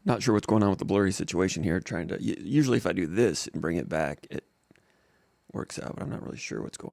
Not sure what's going on with the blurry situation here. Usually if I do this and bring it back, it works out, but I'm not really sure what's going on.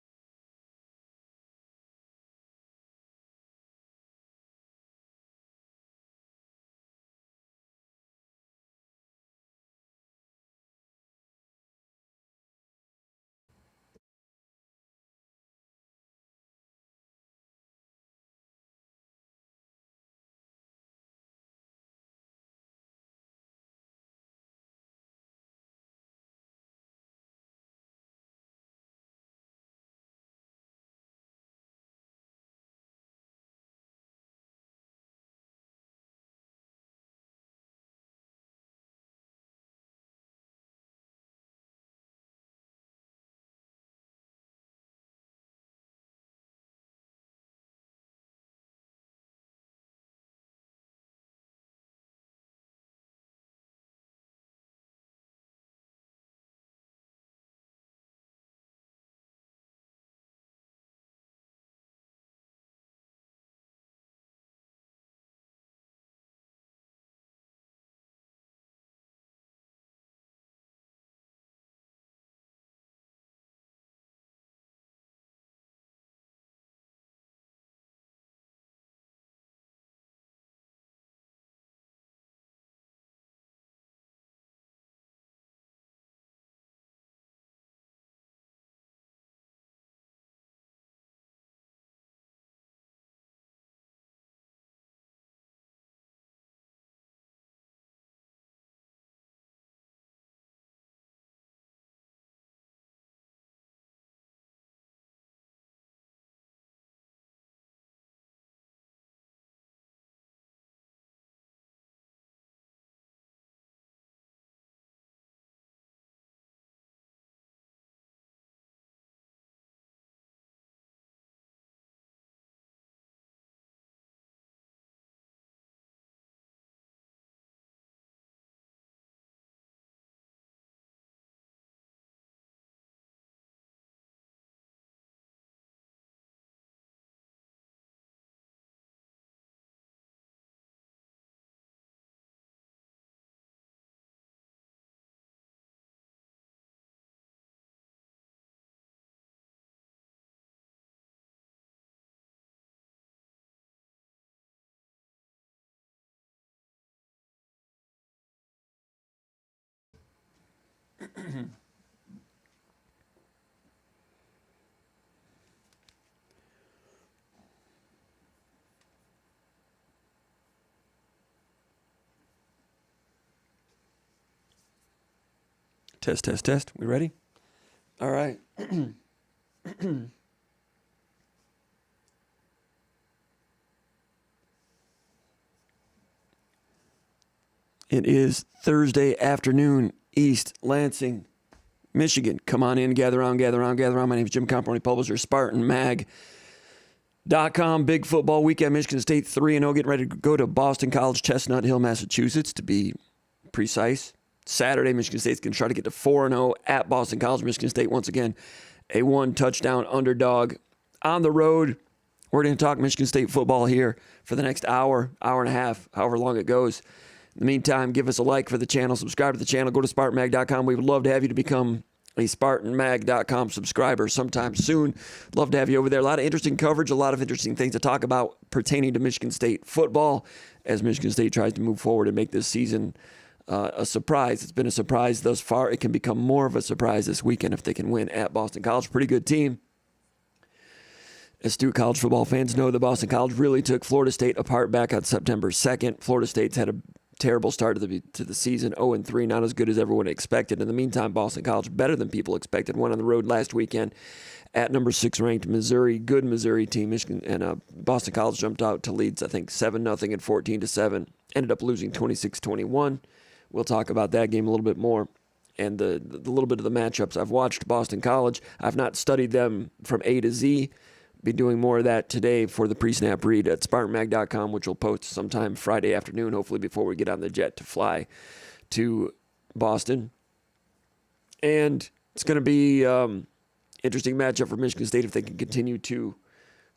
Test, test, test. We ready? All right. It is Thursday afternoon, East Lansing, Michigan. Come on in, gather around, gather around, gather around. My name is Jim Comparoni, publisher, SpartanMag.com. Big football weekend, Michigan State 3-0, getting ready to go to Boston College, Chestnut Hill, Massachusetts, to be precise. Saturday, Michigan State's going to try to get to 4-0 at Boston College. Michigan State, once again, a one-touchdown underdog on the road. We're going to talk Michigan State football here for the next hour, hour and a half, however long it goes. In the meantime, give us a like for the channel, subscribe to the channel, go to SpartanMag.com. We would love to have you to become a SpartanMag.com subscriber sometime soon. Love to have you over there. A lot of interesting coverage, a lot of interesting things to talk about pertaining to Michigan State football as Michigan State tries to move forward and make this season a surprise. It's been a surprise thus far. It can become more of a surprise this weekend if they can win at Boston College. Pretty good team. Astute college football fans know that Boston College really took Florida State apart back on September 2nd. Florida State's had a terrible start to the season, 0-3, not as good as everyone expected. In the meantime, Boston College, better than people expected, went on the road last weekend at number 6 ranked Missouri, good Missouri team. Michigan and Boston College jumped out to leads, I think, 7-0 and 14-7. Ended up losing 26-21. We'll talk about that game a little bit more and the little bit of the matchups. I've watched Boston College. I've not studied them from A to Z. Be doing more of that today for the pre-snap read at SpartanMag.com, which we'll post sometime Friday afternoon, hopefully before we get on the jet to fly to Boston. And it's going to be interesting matchup for Michigan State if they can continue to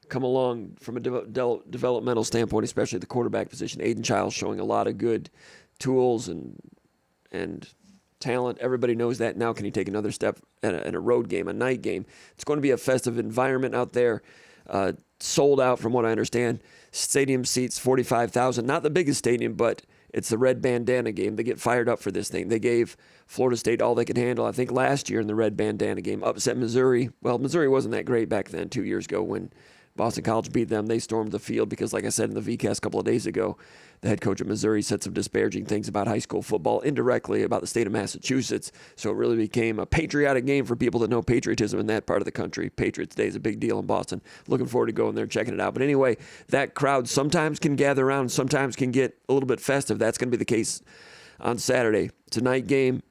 come along from a developmental standpoint, especially the quarterback position. Aiden Childs showing a lot of good tools and talent. Everybody knows that. Now can he take another step in a road game, a night game? It's going to be a festive environment out there. Sold out from what I understand. Stadium seats 45,000. Not the biggest stadium, but it's the red bandana game. They get fired up for this thing. They gave Florida State all they could handle. I think last year in the red bandana game, upset Missouri. Well, Missouri wasn't that great back then 2 years ago when Boston College beat them. They stormed the field because, like I said in the VCast a couple of days ago, the head coach of Missouri said some disparaging things about high school football, indirectly about the state of Massachusetts. So it really became a patriotic game for people that know patriotism in that part of the country. Patriots Day is a big deal in Boston. Looking forward to going there and checking it out. But anyway, that crowd sometimes can gather around, sometimes can get a little bit festive. That's going to be the case on Saturday. It's a night game.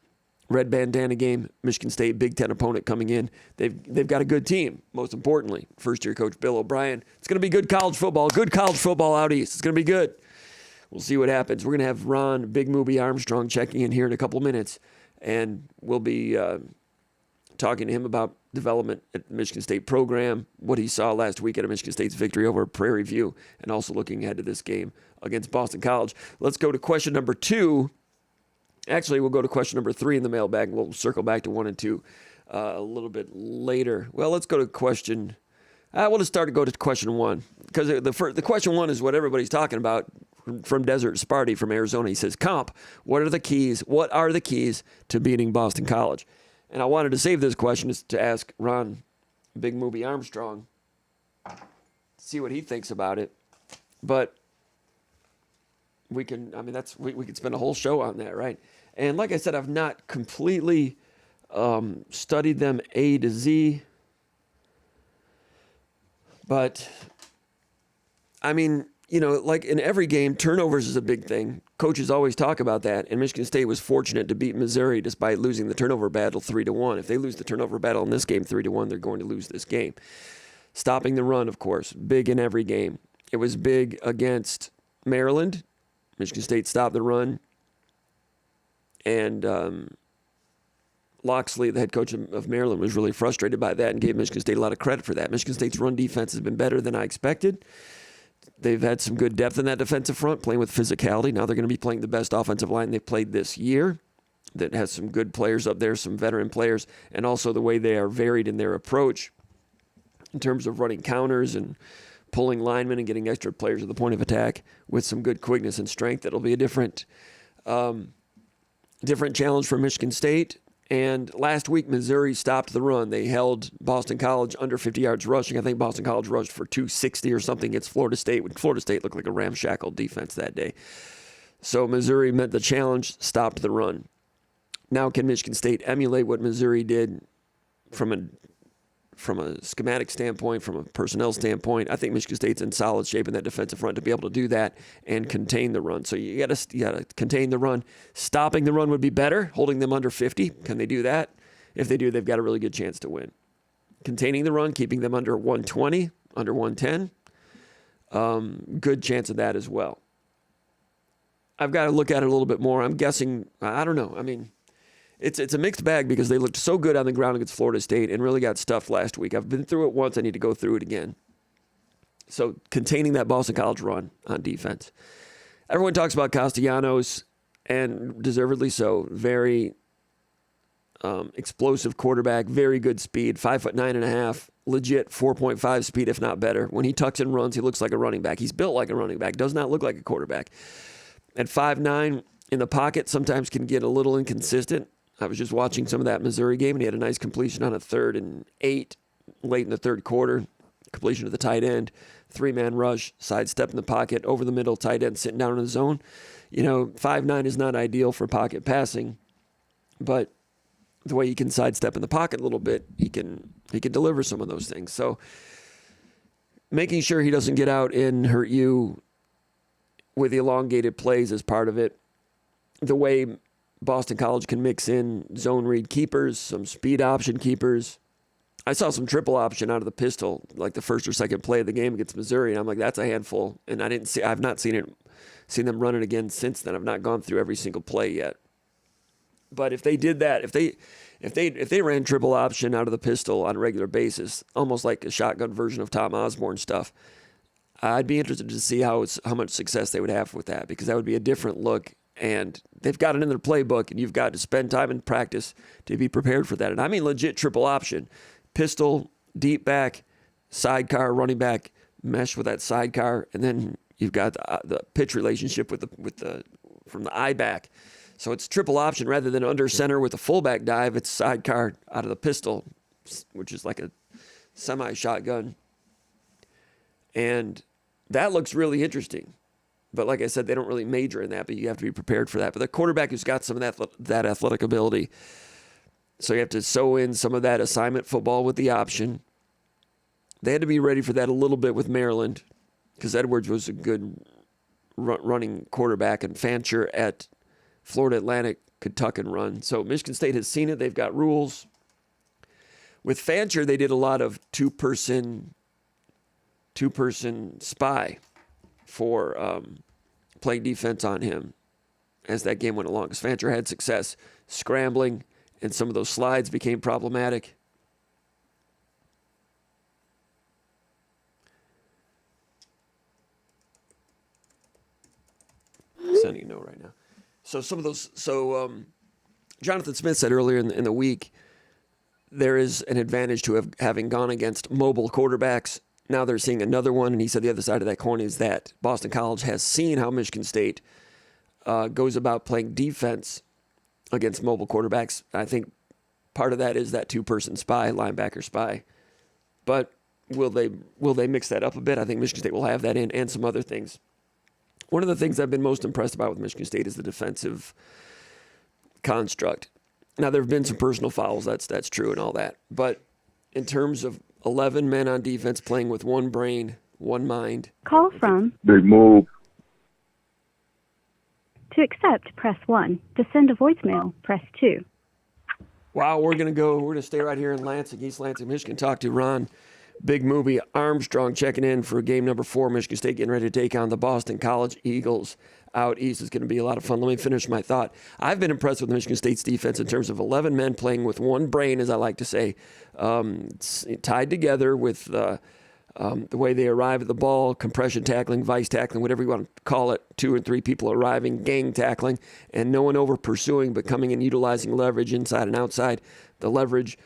Red bandana game, Michigan State, Big Ten opponent coming in. They've got a good team, most importantly. First-year coach Bill O'Brien. It's going to be good college football out east. It's going to be good. We'll see what happens. We're going to have Ron, Big Movie Armstrong, checking in here in a couple minutes, and we'll be talking to him about development at the Michigan State program, what he saw last week at a Michigan State's victory over Prairie View, and also looking ahead to this game against Boston College. Let's go to question number 2. Actually, we'll go to question number 3 in the mailbag. We'll circle back to 1 and 2 a little bit later. Well, let's go to question. We'll just go to question 1 because the question 1 is what everybody's talking about from Desert Sparty from Arizona. He says, "Comp, what are the keys? What are the keys to beating Boston College?" And I wanted to save this question to ask Ron, Big Movie Armstrong, see what he thinks about it. But we can spend a whole show on that, right? And like I said, I've not completely studied them A to Z. But, I mean, like in every game, turnovers is a big thing. Coaches always talk about that. And Michigan State was fortunate to beat Missouri despite losing the turnover battle 3-1. If they lose the turnover battle in this game 3-1, they're going to lose this game. Stopping the run, of course, big in every game. It was big against Maryland. Michigan State stopped the run, and Loxley, the head coach of Maryland, was really frustrated by that and gave Michigan State a lot of credit for that. Michigan State's run defense has been better than I expected. They've had some good depth in that defensive front, playing with physicality. Now they're going to be playing the best offensive line they've played this year that has some good players up there, some veteran players, and also the way they are varied in their approach in terms of running counters and pulling linemen and getting extra players at the point of attack with some good quickness and strength. That'll be a different challenge for Michigan State. And last week, Missouri stopped the run. They held Boston College under 50 yards rushing. I think Boston College rushed for 260 or something against Florida State. Florida State looked like a ramshackle defense that day. So Missouri met the challenge, stopped the run. Now can Michigan State emulate what Missouri did from a schematic standpoint, from a personnel standpoint? I think Michigan State's in solid shape in that defensive front to be able to do that and contain the run. So you got to contain the run. Stopping the run would be better. Holding them under 50. Can they do that? If they do, they've got a really good chance to win. Containing the run, keeping them under 120, under 110. Good chance of that as well. I've got to look at it a little bit more. I'm guessing, I don't know. I mean, It's a mixed bag because they looked so good on the ground against Florida State and really got stuffed last week. I've been through it once. I need to go through it again. So containing that Boston College run on defense. Everyone talks about Castellanos, and deservedly so. Very explosive quarterback, very good speed, 5'9.5", legit 4.5 speed, if not better. When he tucks and runs, he looks like a running back. He's built like a running back, does not look like a quarterback. At 5'9", in the pocket, sometimes can get a little inconsistent. I was just watching some of that Missouri game, and he had a nice completion on a 3rd and 8 late in the third quarter. Completion to the tight end, 3-man rush, sidestep in the pocket, over the middle, tight end sitting down in the zone. 5'9" is not ideal for pocket passing, but the way he can sidestep in the pocket a little bit, he can deliver some of those things. So making sure he doesn't get out and hurt you with elongated plays is part of it. The way Boston College can mix in zone read keepers, some speed option keepers. I saw some triple option out of the pistol, like the first or second play of the game against Missouri, and I'm like, that's a handful. And I've not seen them run it again since then. I've not gone through every single play yet. But if they did that, if they ran triple option out of the pistol on a regular basis, almost like a shotgun version of Tom Osborne stuff, I'd be interested to see how much success they would have with that, because that would be a different look And they've got it in their playbook, and you've got to spend time in practice to be prepared for that. And I mean legit triple option. Pistol, deep back, sidecar, running back, mesh with that sidecar, and then you've got the pitch relationship with the from the eye back. So it's triple option rather than under center with a fullback dive. It's sidecar out of the pistol, which is like a semi-shotgun. And that looks really interesting. But like I said, they don't really major in that, but you have to be prepared for that. But the quarterback who's got some of that athletic ability, so you have to sew in some of that assignment football with the option. They had to be ready for that a little bit with Maryland because Edwards was a good running quarterback, and Fancher at Florida Atlantic could tuck and run. So Michigan State has seen it. They've got rules. With Fancher, they did a lot of two-person spy for playing defense on him as that game went along. Because Fancher had success scrambling, and some of those slides became problematic. Sending a note right now. So some of those. So Jonathan Smith said earlier in the week, there is an advantage to having gone against mobile quarterbacks. Now they're seeing another one, and he said the other side of that coin is that Boston College has seen how Michigan State goes about playing defense against mobile quarterbacks. I think part of that is that two-person spy, linebacker spy. But will they mix that up a bit? I think Michigan State will have that in, and some other things. One of the things I've been most impressed about with Michigan State is the defensive construct. Now, there have been some personal fouls. That's true and all that. But in terms of 11 men on defense playing with one brain, one mind. Call from. Big move. To accept, press 1. To send a voicemail, press 2. Wow, we're going to stay right here in Lansing, East Lansing, Michigan, talk to Ron Big Movie Armstrong checking in for game number 4. Michigan State getting ready to take on the Boston College Eagles out east. It's going to be a lot of fun. Let me finish my thought. I've been impressed with Michigan State's defense in terms of 11 men playing with one brain, as I like to say, tied together with the way they arrive at the ball, compression tackling, vice tackling, whatever you want to call it, 2 and 3 people arriving, gang tackling, and no one over pursuing, but coming and utilizing leverage inside and outside the leverage.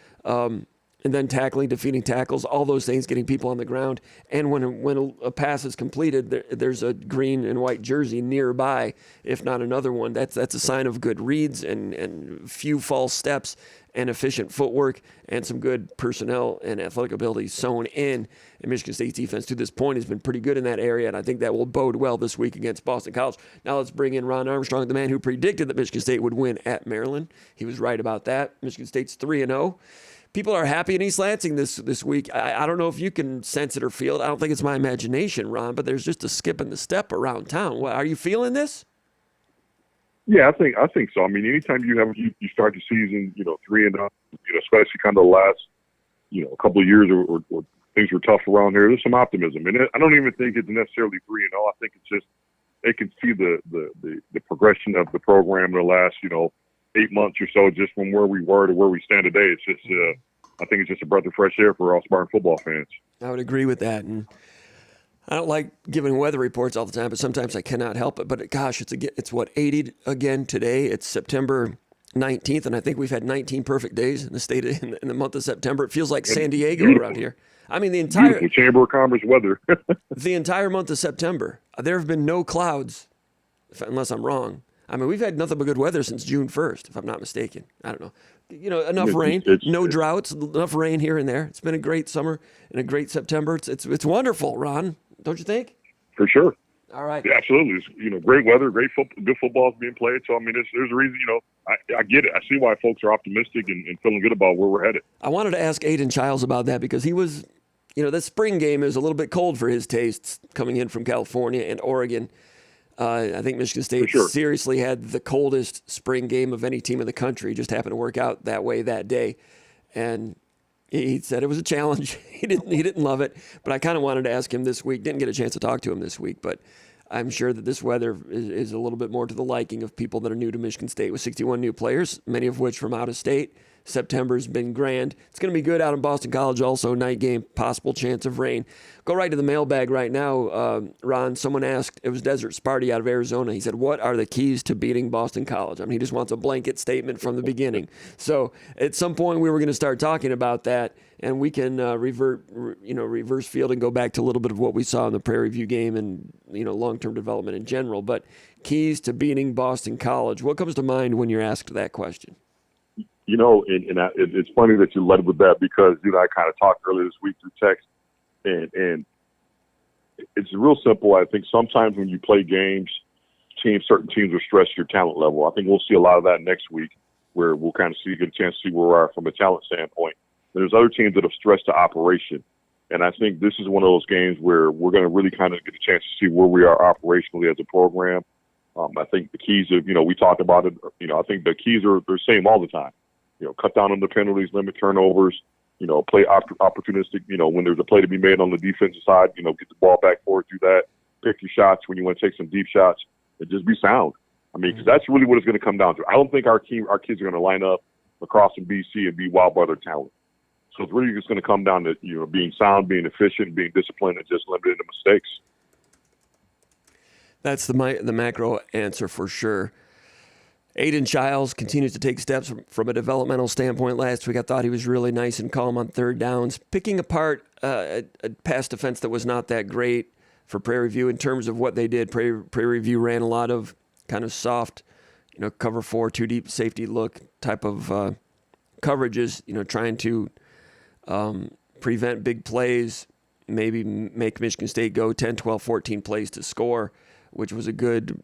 And then tackling, defeating tackles, all those things, getting people on the ground. And when a pass is completed, there's a green and white jersey nearby, if not another one. That's a sign of good reads and few false steps and efficient footwork and some good personnel and athletic ability sewn in. And Michigan State's defense to this point has been pretty good in that area, and I think that will bode well this week against Boston College. Now let's bring in Ron Armstrong, the man who predicted that Michigan State would win at Maryland. He was right about that. Michigan State's 3-0. People are happy in East Lansing this week. I don't know if you can sense it or feel it. I don't think it's my imagination, Ron, but there's just a skip in the step around town. Are you feeling this? Yeah, I think so. I mean, anytime you start the season, 3-0, especially kind of the last, a couple of years or things were tough around here. There's some optimism, and I don't even think it's necessarily 3-0. I think it's just they can see the progression of the program in the last 8 months or so, just from where we were to where we stand today. It's just, I think it's just a breath of fresh air for all Spartan football fans. I would agree with that. And I don't like giving weather reports all the time, but sometimes I cannot help it. But gosh, it's what, 80 again today. It's September 19th, and I think we've had 19 perfect days in the state in the month of September. It feels like San Diego around here. I mean, the entire Chamber of Commerce weather. The entire month of September, there have been no clouds, unless I'm wrong. I mean, we've had nothing but good weather since June 1st, if I'm not mistaken. I don't know. Enough rain, no droughts, enough rain here and there. It's been a great summer and a great September. It's wonderful, Ron. Don't you think? For sure. All right. Yeah, absolutely. It's, great weather, good football is being played. So, I mean, there's a reason, I get it. I see why folks are optimistic and feeling good about where we're headed. I wanted to ask Aiden Childs about that because he was, that spring game is a little bit cold for his tastes coming in from California and Oregon. I think Michigan State seriously had the coldest spring game of any team in the country. Just happened to work out that way that day. And he said it was a challenge. He didn't love it. But I kind of wanted to ask him this week. Didn't get a chance to talk to him this week. But I'm sure that this weather is a little bit more to the liking of people that are new to Michigan State with 61 new players, many of which from out of state. September's been grand. It's going to be good out in Boston College also. Night game, possible chance of rain. Go right to the mailbag right now. Ron, someone asked, it was Desert Sparty out of Arizona. He said, what are the keys to beating Boston College? I mean, he just wants a blanket statement from the beginning. So at some point we were going to start talking about that, and we can reverse field and go back to a little bit of what we saw in the Prairie View game and, long-term development in general. But keys to beating Boston College, what comes to mind when you're asked that question? It's funny that you led with that because, I kind of talked earlier this week through text, and it's real simple. I think sometimes when you play games, certain teams will stress your talent level. I think we'll see a lot of that next week where we'll kind of get a chance to see where we are from a talent standpoint. There's other teams that have stressed the operation. And I think this is one of those games where we're going to really kind of get a chance to see where we are operationally as a program. I think the keys of, we talked about it. I think the keys are the same all the time. Cut down on the penalties, limit turnovers, play opportunistic, when there's a play to be made on the defensive side, get the ball back forward, do that, pick your shots when you want to take some deep shots, and just be sound. I mean, because that's really what it's going to come down to. I don't think our kids are going to line up across in BC and be wild by their talent. So it's really just going to come down to, being sound, being efficient, being disciplined, and just limiting the mistakes. That's the macro answer for sure. Aiden Childs continues to take steps from a developmental standpoint. Last week, I thought he was really nice and calm on third downs, picking apart a pass defense that was not that great for Prairie View in terms of what they did. Prairie View ran a lot of kind of soft, cover 4, 2 deep safety look type of coverages, trying to prevent big plays, maybe make Michigan State go 10, 12, 14 plays to score, which was a good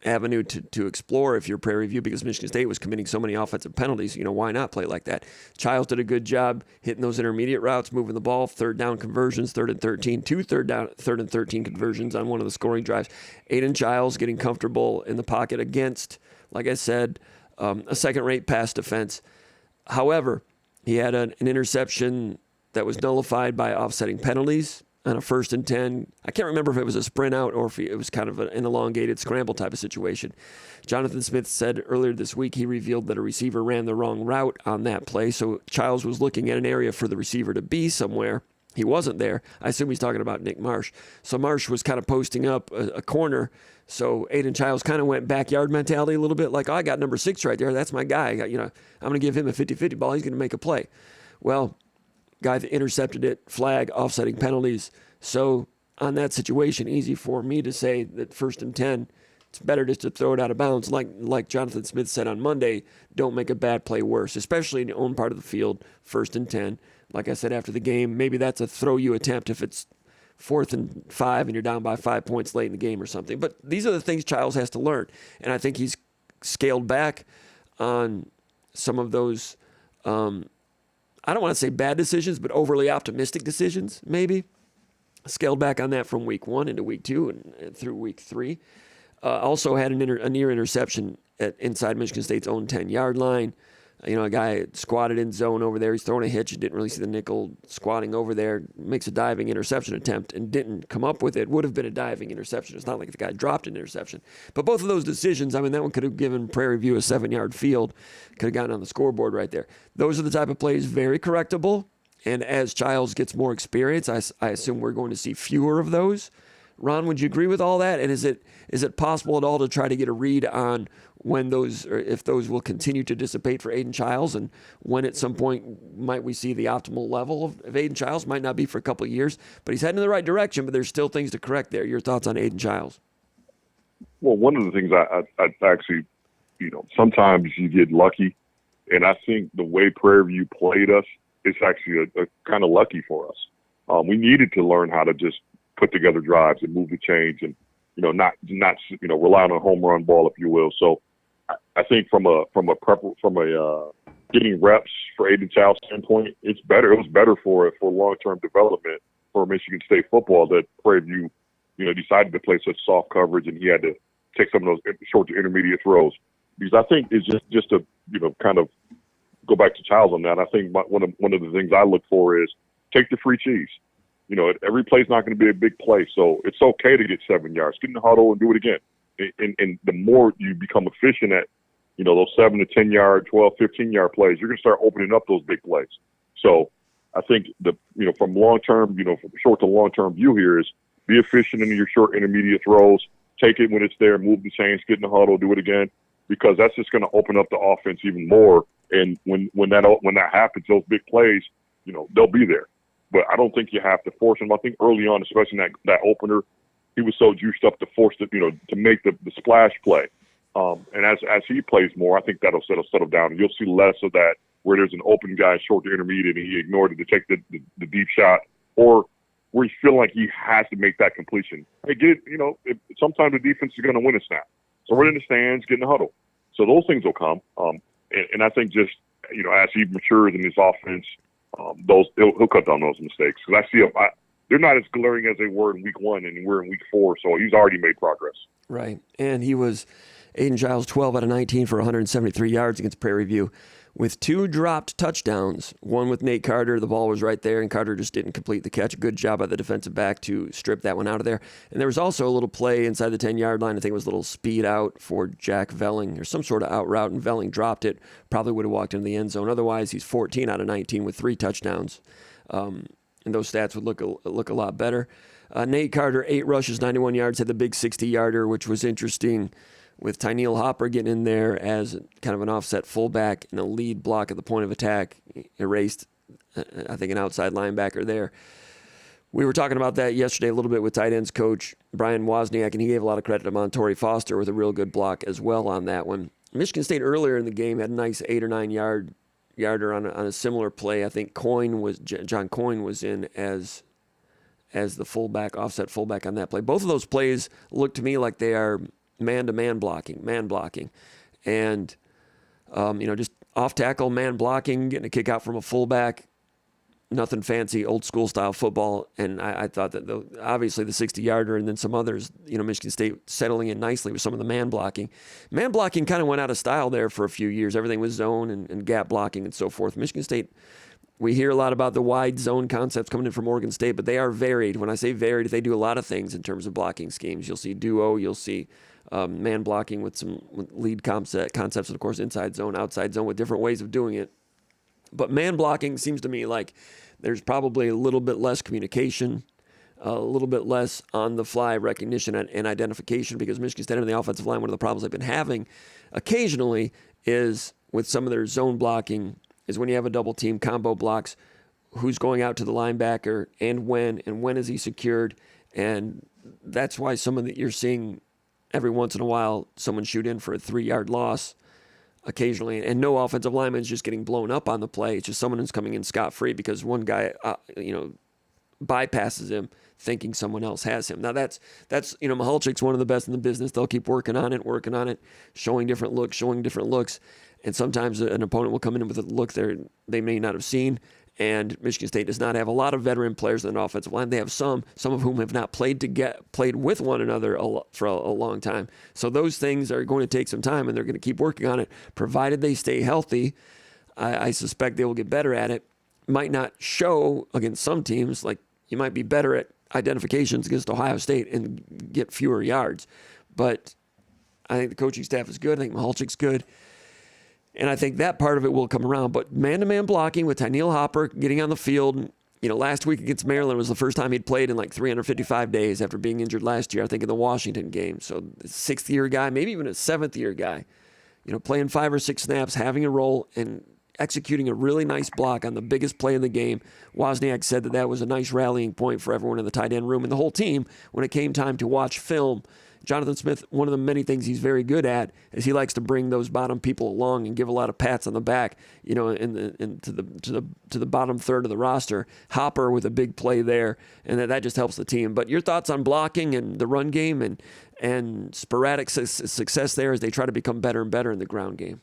avenue to explore if you're Prairie View, because Michigan State was committing so many offensive penalties. Why not play like that? Childs did a good job hitting those intermediate routes, moving the ball, third down conversions, 3rd and 13, 2 third and 13 conversions on one of the scoring drives. Aiden Childs getting comfortable in the pocket against, like I said, a second-rate pass defense. However, he had an interception that was nullified by offsetting penalties on a 1st and 10. I can't remember if it was a sprint out or if it was kind of an elongated scramble type of situation. Jonathan Smith said earlier this week he revealed that a receiver ran the wrong route on that play, so Childs was looking at an area for the receiver to be somewhere. He wasn't there. I assume he's talking about Nick Marsh. So Marsh was kind of posting up a corner, so Aiden Childs kind of went backyard mentality a little bit, like, I got number 6 right there. That's my guy. I'm going to give him a 50-50 ball. He's going to make a play. Well, guy that intercepted it, flag, offsetting penalties. So on that situation, easy for me to say that 1st and 10, it's better just to throw it out of bounds. Like Jonathan Smith said on Monday, don't make a bad play worse, especially in your own part of the field, 1st and 10. Like I said after the game, maybe that's a throw-you attempt if it's 4th and 5 and you're down by 5 points late in the game or something. But these are the things Childs has to learn. And I think he's scaled back on some of those, I don't want to say bad decisions, but overly optimistic decisions, maybe. Scaled back on that from week 1 into week 2 and through week 3. Also had a near interception inside Michigan State's own 10-yard line. A guy squatted in zone over there. He's throwing a hitch. Didn't really see the nickel squatting over there. Makes a diving interception attempt and didn't come up with it. Would have been a diving interception. It's not like the guy dropped an interception. But both of those decisions, that one could have given Prairie View a 7-yard field. Could have gotten on the scoreboard right there. Those are the type of plays very correctable. And as Childs gets more experience, I assume we're going to see fewer of those. Ron, would you agree with all that? And is it possible at all to try to get a read on when those, or if those will continue to dissipate for Aiden Childs, and when at some point might we see the optimal level of Aiden Childs? Might not be for a couple of years, but he's heading in the right direction, but there's still things to correct there. Your thoughts on Aiden Childs? Well, one of the things I actually, sometimes you get lucky, and I think the way Prairie View played us, it's actually a kind of lucky for us. We needed to learn how to just put together drives and move the chains, and not rely on a home run ball, if you will. So I think from a getting reps for Aiden Childs standpoint, it's better. It was better for long-term development for Michigan State football that Prairie View decided to play such soft coverage, and he had to take some of those short to intermediate throws. Because I think it's just to kind of go back to Childs on that. I think one of the things I look for is take the free cheese. Every play's not going to be a big play, so it's okay to get 7 yards. Get in the huddle and do it again. And the more you become efficient at those 7 to 10 yard, 12, 15-yard plays, you're going to start opening up those big plays. So I think from long-term, from short to long-term view here is be efficient in your short intermediate throws. Take it when it's there, move the chains, get in the huddle, do it again, because that's just going to open up the offense even more. And when that happens, those big plays, they'll be there. But I don't think you have to force them. I think early on, especially in that opener, he was so juiced up to force to make the splash play. And as he plays more, I think that'll settle down. And you'll see less of that where there's an open guy short to intermediate and he ignored it to take the deep shot, or where he's feeling like he has to make that completion. Hey, sometimes the defense is going to win a snap. So we're in the stands, get in the huddle. So those things will come. And I think just, as he matures in his offense, he'll cut down those mistakes. Because I see they're not as glaring as they were in week 1, and we're in week 4. So he's already made progress. Right. And he was Aiden Giles, 12 out of 19 for 173 yards against Prairie View, with 2 dropped touchdowns, one with Nate Carter. The ball was right there, and Carter just didn't complete the catch. Good job by the defensive back to strip that one out of there. And there was also a little play inside the 10-yard line. I think it was a little speed out for Jack Velling, or some sort of out route, and Velling dropped it. Probably would have walked into the end zone. Otherwise, he's 14 out of 19 with 3 touchdowns. And those stats would look a lot better. Nate Carter, 8 rushes, 91 yards, had the big 60-yarder, which was interesting, with Tyneil Hopper getting in there as kind of an offset fullback and a lead block at the point of attack, erased, I think, an outside linebacker there. We were talking about that yesterday a little bit with tight ends coach Brian Wozniak, and he gave a lot of credit to Montori Foster with a real good block as well on that one. Michigan State earlier in the game had a nice 8 or 9 yarder on a similar play. I think John Coyne was in as the fullback, offset fullback on that play. Both of those plays look to me like they are man-to-man blocking. And, just off-tackle man blocking, getting a kick out from a fullback, nothing fancy, old-school style football. And I thought that, obviously, the 60-yarder and then some others, Michigan State settling in nicely with some of the man blocking. Man blocking kind of went out of style there for a few years. Everything was zone and gap blocking and so forth. Michigan State, we hear a lot about the wide zone concepts coming in from Oregon State, but they are varied. When I say varied, they do a lot of things in terms of blocking schemes. You'll see duo, you'll see man blocking with some lead concepts, and of course inside zone, outside zone, with different ways of doing it. But man blocking seems to me like there's probably a little bit less communication, a little bit less on-the-fly recognition and identification, because Michigan State on the offensive line, one of the problems they've been having occasionally is with some of their zone blocking is when you have a double team combo blocks, who's going out to the linebacker and when is he secured. And that's why you're seeing every once in a while someone shoot in for a 3-yard loss occasionally, and no offensive lineman is just getting blown up on the play. It's just someone who's coming in scot-free because one guy, bypasses him thinking someone else has him. Now that's Michalczyk's one of the best in the business. They'll keep working on it, showing different looks. And sometimes an opponent will come in with a look they may not have seen. And Michigan State does not have a lot of veteran players in the offensive line. They have some of whom have not played with one another for a long time. So those things are going to take some time, and they're going to keep working on it, provided they stay healthy. I suspect they will get better at it. Might not show against some teams, like you might be better at identifications against Ohio State and get fewer yards. But I think the coaching staff is good. I think Michalczyk's good. And I think that part of it will come around. But man-to-man blocking with Tyneil Hopper getting on the field, last week against Maryland was the first time he'd played in like 355 days after being injured last year, I think in the Washington game. So the 6th-year guy, maybe even a 7th-year guy, playing 5 or 6 snaps, having a role, and executing a really nice block on the biggest play in the game. Wozniak said that was a nice rallying point for everyone in the tight end room and the whole team when it came time to watch film. Jonathan Smith, one of the many things he's very good at is he likes to bring those bottom people along and give a lot of pats on the back, to the bottom third of the roster. Hopper with a big play there, and that just helps the team. But your thoughts on blocking and the run game and sporadic success there as they try to become better and better in the ground game?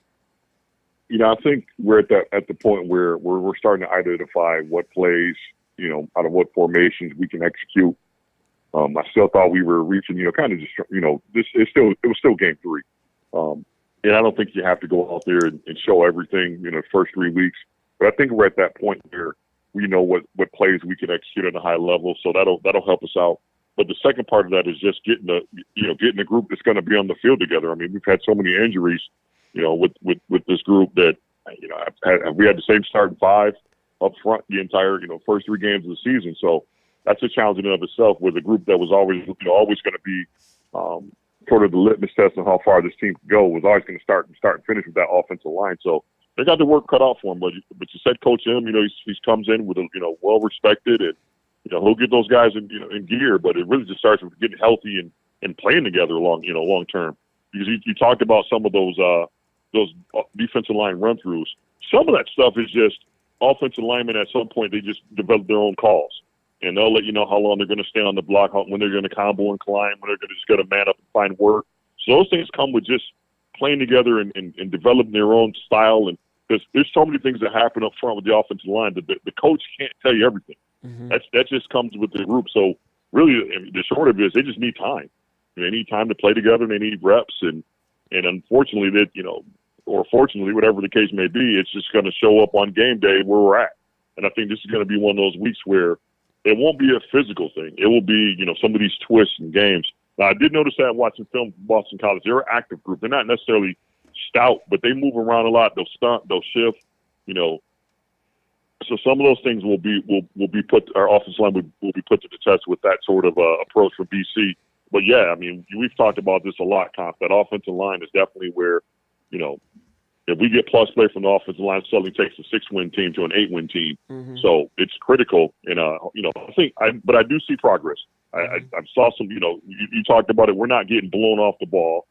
I think we're at the point where we're starting to identify what plays, out of what formations we can execute. I still thought we were reaching, kind of just, it was still game 3. And I don't think you have to go out there and show everything, the first 3 weeks. But I think we're at that point where we know what plays we can execute at a high level. So that'll help us out. But the second part of that is just getting the group that's going to be on the field together. I mean, we've had so many injuries with this group that, we had the same starting five up front the entire, first 3 games of the season. So that's a challenge in and of itself with a group that was always going to be sort of the litmus test of how far this team could go, was always going to start and finish with that offensive line. So they got the work cut out for him. But you said Coach M, he comes in with well respected, and he'll get those guys in gear. But it really just starts with getting healthy and playing together long term. Because you talked about some of those defensive line run throughs. Some of that stuff is just offensive linemen at some point, they just develop their own calls. And they'll let you know how long they're going to stay on the block, when they're going to combo and climb, when they're going to just go to man up and find work. So those things come with just playing together and developing their own style. And there's so many things that happen up front with the offensive line that the coach can't tell you everything. Mm-hmm. That just comes with the group. So really, the short of it is they just need time. They need time to play together, and they need reps. And unfortunately, or fortunately, whatever the case may be, it's just going to show up on game day where we're at. And I think this is going to be one of those weeks where it won't be a physical thing. It will be, some of these twists and games. Now, I did notice that watching film from Boston College. They're an active group. They're not necessarily stout, but they move around a lot. They'll stunt, they'll shift, So some of those things will be put. Our offensive line will be put to the test with that sort of approach from BC. But yeah, we've talked about this a lot, Conf. That offensive line is definitely where, if we get plus play from the offensive line, it suddenly takes a 6-win team to an 8-win team. Mm-hmm. So it's critical. And, but I do see progress. I saw some, you talked about it. We're not getting blown off the ball.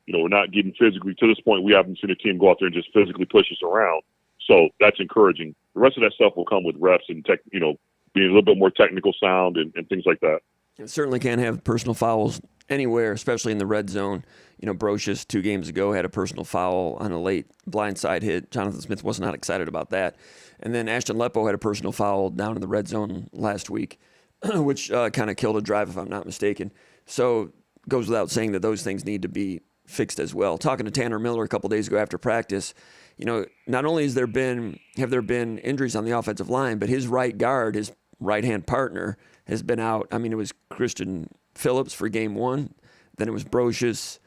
We're not getting physically to this point. We haven't seen a team go out there and just physically push us around. So that's encouraging. The rest of that stuff will come with reps and being a little bit more technical sound and things like that. You certainly can't have personal fouls anywhere, especially in the red zone. Brocious 2 games ago had a personal foul on a late blindside hit. Jonathan Smith was not excited about that. And then Ashton Lepo had a personal foul down in the red zone last week, which kind of killed a drive, if I'm not mistaken. So it goes without saying that those things need to be fixed as well. Talking to Tanner Miller a couple days ago after practice, not only have there been injuries on the offensive line, but his right guard, his right-hand partner, has been out. It was Christian Phillips for game 1. Then it was Brocious,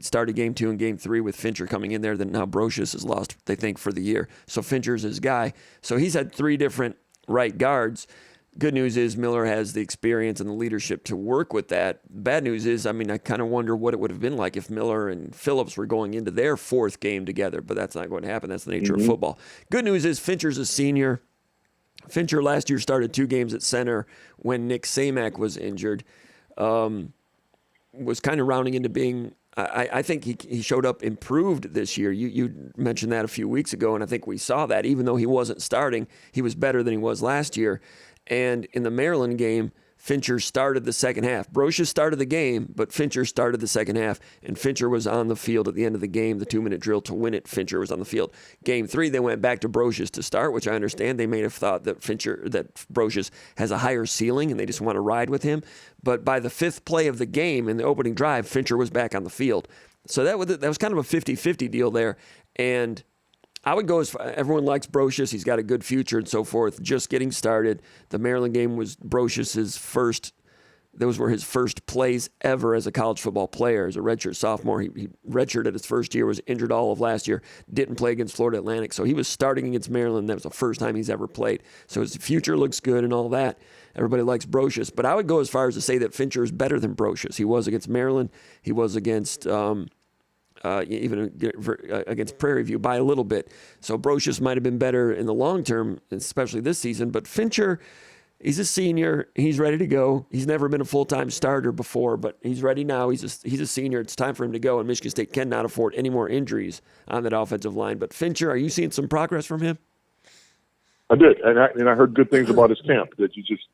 started game 2 and game 3 with Fincher coming in there. Then now Brocious is lost, they think, for the year. So Fincher's his guy. So he's had 3 different right guards. Good news is Miller has the experience and the leadership to work with that. Bad news is, I kind of wonder what it would have been like if Miller and Phillips were going into their 4th game together, but that's not going to happen. That's the nature of football. Good news is Fincher's a senior. Fincher last year started 2 games at center when Nick Samak was injured. Was kind of rounding into being, I think he showed up improved this year. You mentioned that a few weeks ago, and I think we saw that. Even though he wasn't starting, he was better than he was last year. And in the Maryland game, Fincher started the second half. Brocious started the game, but Fincher started the second half, and Fincher was on the field at the end of the game, the 2-minute drill to win it. Fincher was on the field. Game 3, they went back to Brocious to start, which I understand. They may have thought that Brocious has a higher ceiling, and they just want to ride with him. But by the 5th play of the game in the opening drive, Fincher was back on the field. So that was kind of a 50-50 deal there, and I would go as far, everyone likes Brocious. He's got a good future and so forth. Just getting started. The Maryland game was Brocious's those were his first plays ever as a college football player. As a redshirt sophomore, he redshirted his first year, was injured all of last year, didn't play against Florida Atlantic. So he was starting against Maryland. That was the first time he's ever played. So his future looks good and all that. Everybody likes Brocious. But I would go as far as to say that Fincher is better than Brocious. He was against Maryland. He was against even against Prairie View by a little bit. So Brocious might have been better in the long term, especially this season. But Fincher, he's a senior. He's ready to go. He's never been a full-time starter before, but he's ready now. He's a senior. It's time for him to go, and Michigan State cannot afford any more injuries on that offensive line. But Fincher, are you seeing some progress from him? I did, and I heard good things about his camp. That he just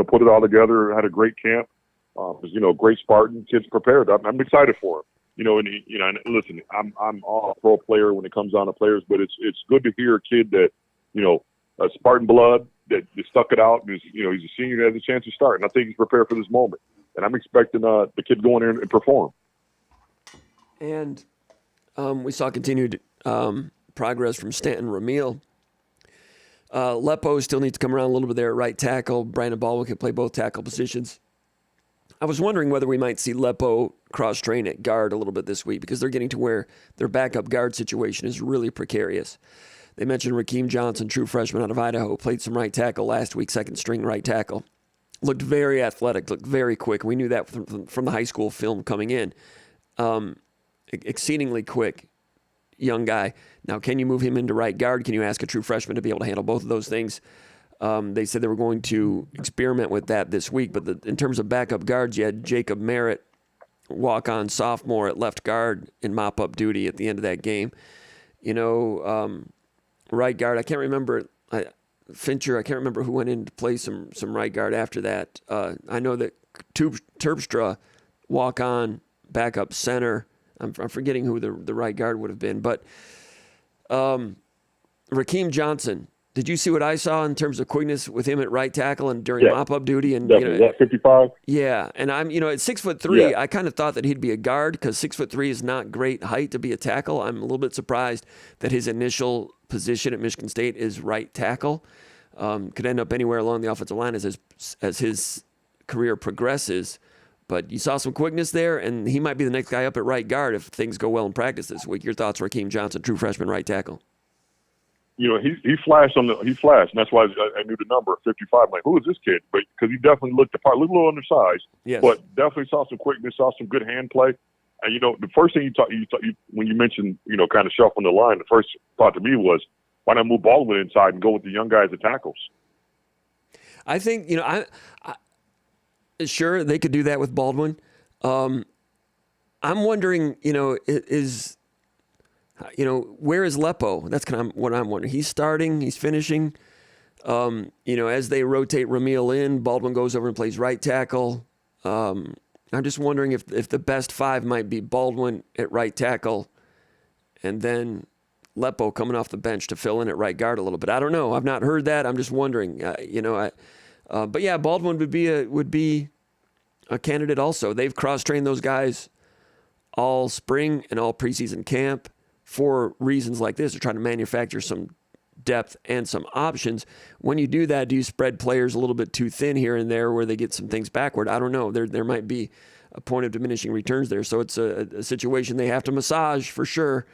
put it all together. Had a great camp. Great Spartan kids prepared. I'm excited for him. And listen, I'm all pro player when it comes down to players, but it's good to hear a kid that, a Spartan blood that stuck it out and is, he's a senior that has a chance to start. And I think he's prepared for this moment. And I'm expecting the kid going in and perform. And we saw continued progress from Stanton Ramil. Lepo still needs to come around a little bit there at right tackle. Brandon Baldwin can play both tackle positions. I was wondering whether we might see Lepo cross-train at guard a little bit this week because they're getting to where their backup guard situation is really precarious. They mentioned Rakeem Johnson, true freshman out of Idaho, played some right tackle last week, second-string right tackle. Looked very athletic, looked very quick. We knew that from the high school film coming in. Exceedingly quick young guy. Now, can you move him into right guard? Can you ask a true freshman to be able to handle both of those things? They said they were going to experiment with that this week, but in terms of backup guards, you had Jacob Merritt, walk-on sophomore at left guard in mop-up duty at the end of that game. Right guard, I can't remember Fincher, I can't remember who went in to play some right guard after that. I know that Terpstra, walk-on, backup center. I'm forgetting who the right guard would have been. But Rakeem Johnson, did you see what I saw in terms of quickness with him at right tackle and during mop-up duty? And definitely. That 55? Yeah, and I'm at 6'3", Yeah. I kind of thought that he'd be a guard because 6'3" is not great height to be a tackle. I'm a little bit surprised that his initial position at Michigan State is right tackle. Could end up anywhere along the offensive line as his career progresses. But you saw some quickness there, and he might be the next guy up at right guard if things go well in practice this week. Your thoughts, Rakeem Johnson, true freshman right tackle? He flashed and that's why I knew the number 55. I'm like, who is this kid? But because he definitely looked the part, a little undersized, yes, but definitely saw some quickness, saw some good hand play. And the first thing you when you mentioned kind of shuffling the line, the first thought to me was, why not move Baldwin inside and go with the young guys at tackles? I think I sure they could do that with Baldwin. I'm wondering, where is Lepo? That's kind of what I'm wondering. He's starting, he's finishing. As they rotate Ramil in, Baldwin goes over and plays right tackle. I'm just wondering if the best five might be Baldwin at right tackle and then Lepo coming off the bench to fill in at right guard a little bit. I don't know. I've not heard that. I'm just wondering. But yeah, Baldwin would be a candidate also. They've cross-trained those guys all spring and all preseason camp for reasons like this. They're trying to manufacture some depth and some options. When you do that, do you spread players a little bit too thin here and there where they get some things backward? I don't know. There might be a point of diminishing returns there. So it's a situation they have to massage for sure.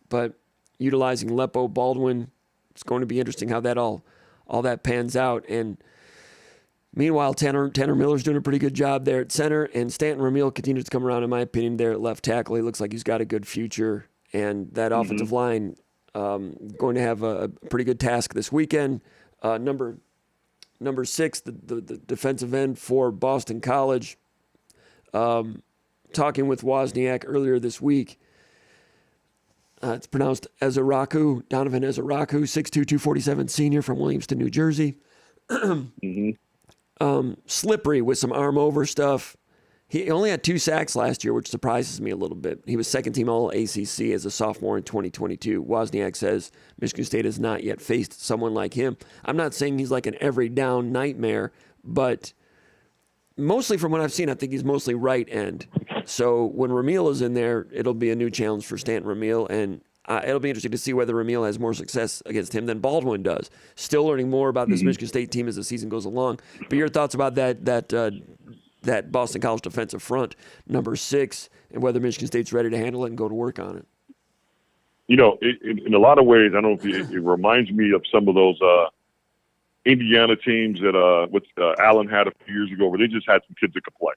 But utilizing Lepo, Baldwin, it's going to be interesting how that all that pans out. And meanwhile, Tanner Miller's doing a pretty good job there at center, and Stanton Ramil continues to come around, in my opinion, there at left tackle. He looks like he's got a good future, and that offensive line going to have a pretty good task this weekend. Number 6, the defensive end for Boston College, talking with Wozniak earlier this week. It's pronounced Ezaraku, Donovan Ezaraku, 6'2", 247 senior from Williamston, New Jersey. Slippery with some arm over stuff. He only had 2 sacks last year, which surprises me a little bit. He was second team all ACC as a sophomore in 2022. Wozniak says Michigan State has not yet faced someone like him. I'm not saying he's like an every down nightmare, but mostly from what I've seen, I think he's mostly right end. So when Ramil is in there, it'll be a new challenge for Stanton Ramil, and it'll be interesting to see whether Ramil has more success against him than Baldwin does. Still learning more about this Michigan State team as the season goes along. But your thoughts about that Boston College defensive front, number 6, and whether Michigan State's ready to handle it and go to work on it? In a lot of ways, I don't know if it reminds me of some of those Indiana teams that Allen had a few years ago, where they just had some kids that could play.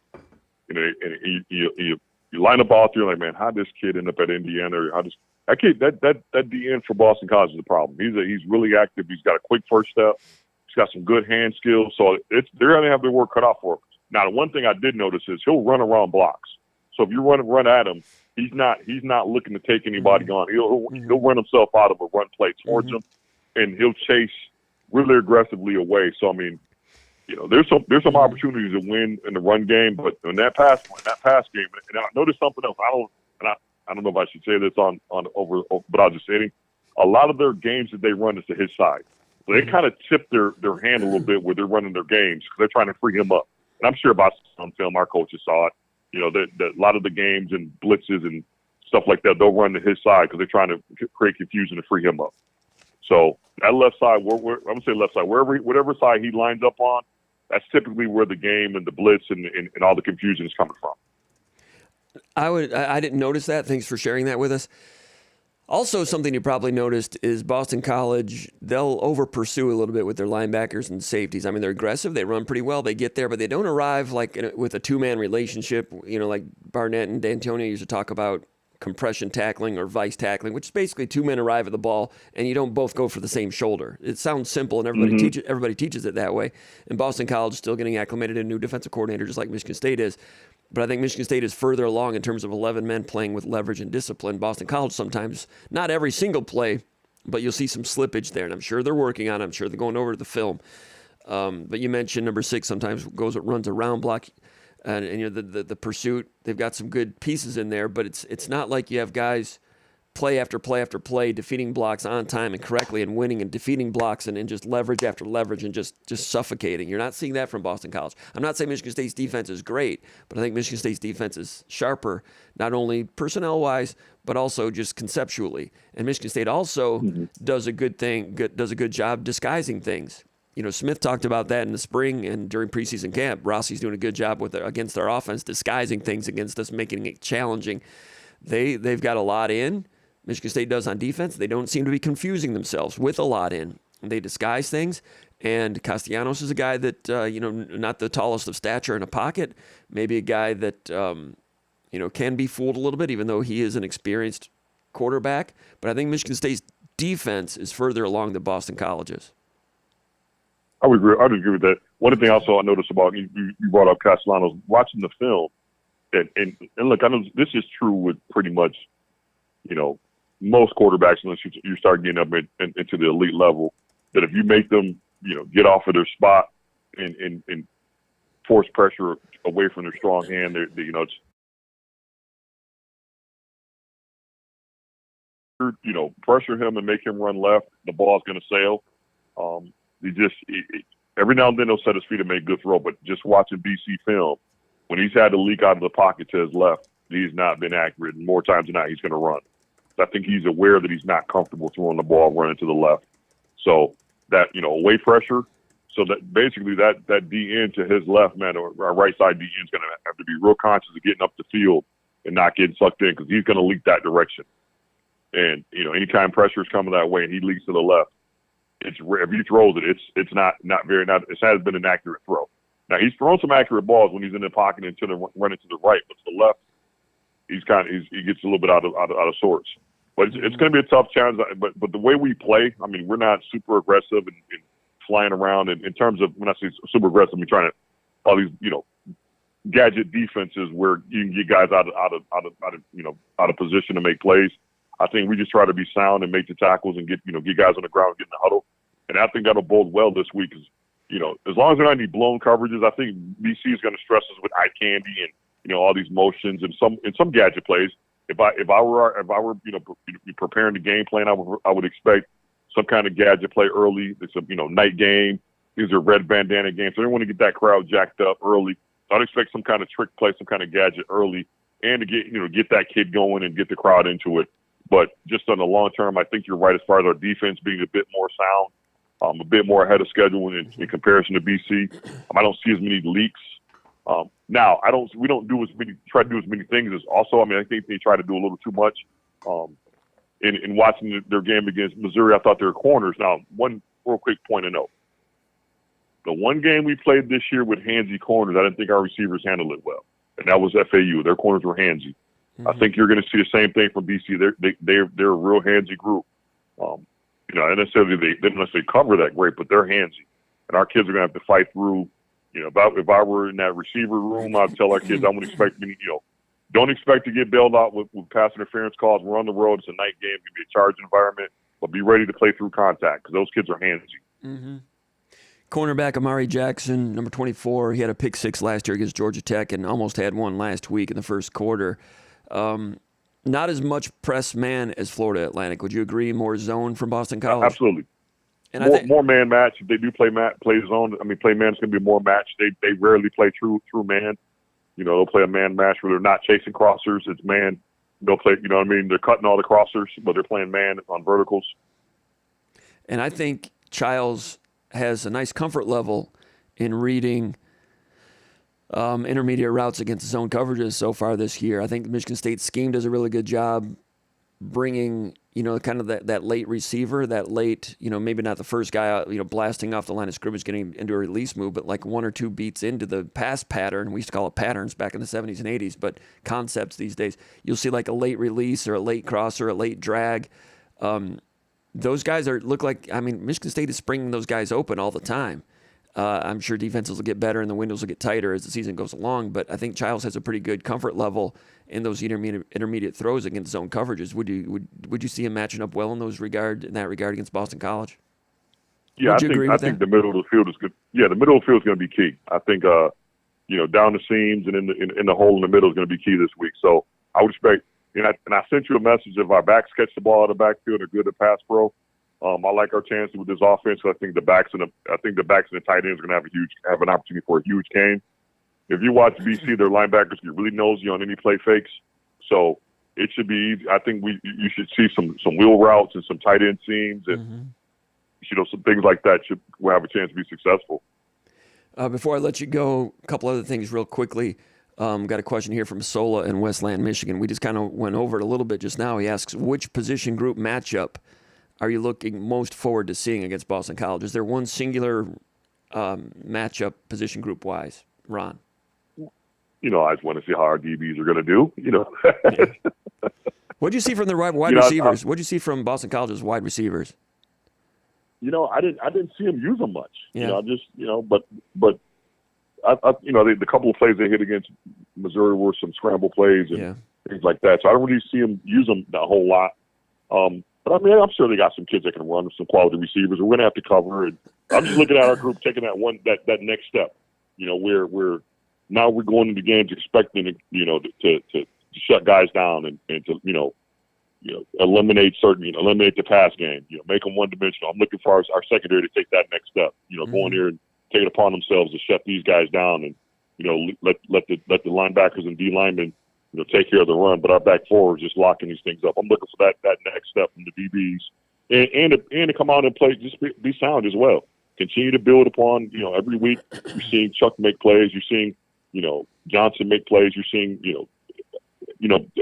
And you line up all through, like, man, how did this kid end up at Indiana? Or how does that kid, that DN for Boston College is a problem. He's really active. He's got a quick first step. He's got some good hand skills. So they're going to have their work cut off for him. Now, the one thing I did notice is he'll run around blocks. So if you run at him, he's not looking to take anybody on. He'll run himself out of a run play towards him, and he'll chase really aggressively away. So I mean, there's some opportunities to win in the run game, but in that pass game, and I noticed something else. I don't know if I should say this on over, but I'll just say it. A lot of their games that they run is to his side. So they kind of tip their hand a little bit where they're running their games because they're trying to free him up. And I'm sure about on film, our coaches saw it. That a lot of the games and blitzes and stuff like that, they'll run to his side because they're trying to create confusion to free him up. So that left side, I'm gonna say left side, whatever side he lines up on, that's typically where the game and the blitz and all the confusion is coming from. I didn't notice that. Thanks for sharing that with us. Also, something you probably noticed is Boston College, they'll over-pursue a little bit with their linebackers and safeties. I mean, they're aggressive. They run pretty well. They get there, but they don't arrive with a two-man relationship, like Barnett and D'Antonio used to talk about compression tackling or vice tackling, which is basically two men arrive at the ball, and you don't both go for the same shoulder. It sounds simple, and everybody teaches it that way. And Boston College is still getting acclimated to a new defensive coordinator, just like Michigan State is. But I think Michigan State is further along in terms of 11 men playing with leverage and discipline. Boston College sometimes, not every single play, but you'll see some slippage there. And I'm sure they're working on it. I'm sure they're going over to the film. But you mentioned number 6 sometimes runs a round block. And the pursuit, they've got some good pieces in there. But it's not like you have guys play after play after play, defeating blocks on time and correctly and winning and defeating blocks and just leverage after leverage and just suffocating. You're not seeing that from Boston College. I'm not saying Michigan State's defense is great, but I think Michigan State's defense is sharper, not only personnel-wise, but also just conceptually. And Michigan State also does a good job disguising things. Smith talked about that in the spring and during preseason camp. Rossi's doing a good job against our offense, disguising things against us, making it challenging. They've got a lot in. Michigan State does on defense. They don't seem to be confusing themselves with a lot in. They disguise things, and Castellanos is a guy that, not the tallest of stature in a pocket, maybe a guy that, can be fooled a little bit, even though he is an experienced quarterback. But I think Michigan State's defense is further along than Boston College's. I would agree with that. One thing also I noticed about, you brought up Castellanos, watching the film, and look, I know this is true with pretty much, most quarterbacks, unless you start getting up into the elite level, that if you make them, get off of their spot and force pressure away from their strong hand, pressure him and make him run left, the ball's going to sail. Every now and then he'll set his feet and make a good throw, but just watching BC film, when he's had to leak out of the pocket to his left, he's not been accurate. And more times than not, he's going to run. I think he's aware that he's not comfortable throwing the ball running to the left. So that, away pressure. So that basically that DN to his left, man, or our right side DN is going to have to be real conscious of getting up the field and not getting sucked in, because he's going to leak that direction. And, anytime pressure is coming that way and he leaks to the left, if he throws it, it has been an accurate throw. Now, he's thrown some accurate balls when he's in the pocket and running to the right, but to the left, he gets a little bit out of sorts. But it's going to be a tough challenge. But the way we play, I mean, we're not super aggressive and flying around. And in terms of, when I say super aggressive, we're trying to all these gadget defenses where you can get guys out of position to make plays. I think we just try to be sound and make the tackles and get guys on the ground and get in the huddle. And I think that'll bode well this week. Because as long as there aren't any blown coverages, I think BC is going to stress us with eye candy and all these motions and some gadget plays. If I were preparing the game plan, I would expect some kind of gadget play early. It's a night game. These are red bandana games, so they want to get that crowd jacked up early. So I'd expect some kind of trick play, some kind of gadget early, and to get that kid going and get the crowd into it. But just on the long term, I think you're right as far as our defense being a bit more sound, a bit more ahead of schedule in comparison to BC. I don't see as many leaks. Now, we don't try to do as many things as also. I mean, I think they try to do a little too much. In watching their game against Missouri, I thought they were corners. Now, one real quick point to note. The one game we played this year with handsy corners, I didn't think our receivers handled it well. And that was FAU. Their corners were handsy. I think you're going to see the same thing from BC. They're a real handsy group. And they don't necessarily cover that great, but they're handsy. And our kids are going to have to fight through. If I were in that receiver room, I'd tell our kids, don't expect to get bailed out with pass interference calls. We're on the road. It's a night game. It's going to be a charged environment, but be ready to play through contact because those kids are handsy. Mm-hmm. Cornerback Amari Jackson, number 24, he had a pick 6 last year against Georgia Tech and almost had one last week in the first quarter. Not as much press man as Florida Atlantic. Would you agree? More zone from Boston College? Absolutely. And more man match. If they do play zone, play man is going to be more match. They rarely play true man. They'll play a man match where they're not chasing crossers. It's man. They'll play, they're cutting all the crossers, but they're playing man on verticals. And I think Childs has a nice comfort level in reading intermediate routes against zone coverages so far this year. I think Michigan State's scheme does a really good job bringing, kind of that late receiver, that late, maybe not the first guy out, blasting off the line of scrimmage, getting into a release move, but like one or two beats into the pass pattern. We used to call it patterns back in the 70s and 80s, but concepts these days. You'll see like a late release or a late cross or a late drag. Those guys Michigan State is springing those guys open all the time. I'm sure defenses will get better and the windows will get tighter as the season goes along, but I think Childs has a pretty good comfort level in those intermediate throws against zone coverages. Would you see him matching up well in that regard against Boston College? Yeah, I think the middle of the field is good. Yeah, the middle of the field is going to be key. I think down the seams and in the hole in the middle is going to be key this week. So I would expect. And I sent you a message, if our backs catch the ball out of the backfield are good at pass pro. I like our chances with this offense. I think the backs and the tight ends are going to have an opportunity for a huge game. If you watch BC, their linebackers get really nosy on any play fakes, so it should be easy. I think you should see some wheel routes and some tight end seams and some things like that will have a chance to be successful. Before I let you go, a couple other things real quickly. Got a question here from Sola in Westland, Michigan. We just kind of went over it a little bit just now. He asks, which position group matchup are you looking most forward to seeing against Boston College? Is there one singular matchup position group-wise, Ron? I just want to see how our DBs are going to do. Yeah. What'd you see from the wide receivers? What'd you see from Boston College's wide receivers? I didn't see them use them much. Yeah. But the couple of plays they hit against Missouri were some scramble plays and things like that. So I don't really see them use them a whole lot. But I'm sure they got some kids that can run, some quality receivers. We're going to have to cover. And I'm just looking at our group taking that next step. We're now we're going into games expecting to shut guys down and to eliminate the pass game. Make them one dimensional. I'm looking for our secondary to take that next step. Going here and take it upon themselves to shut these guys down and let the linebackers and D linemen take care of the run, but our back forward is just locking these things up. I'm looking for that next step from the DBs and to come out and play, just be sound as well. Continue to build upon, every week you're seeing Chuck make plays, you're seeing, Johnson make plays, you're seeing,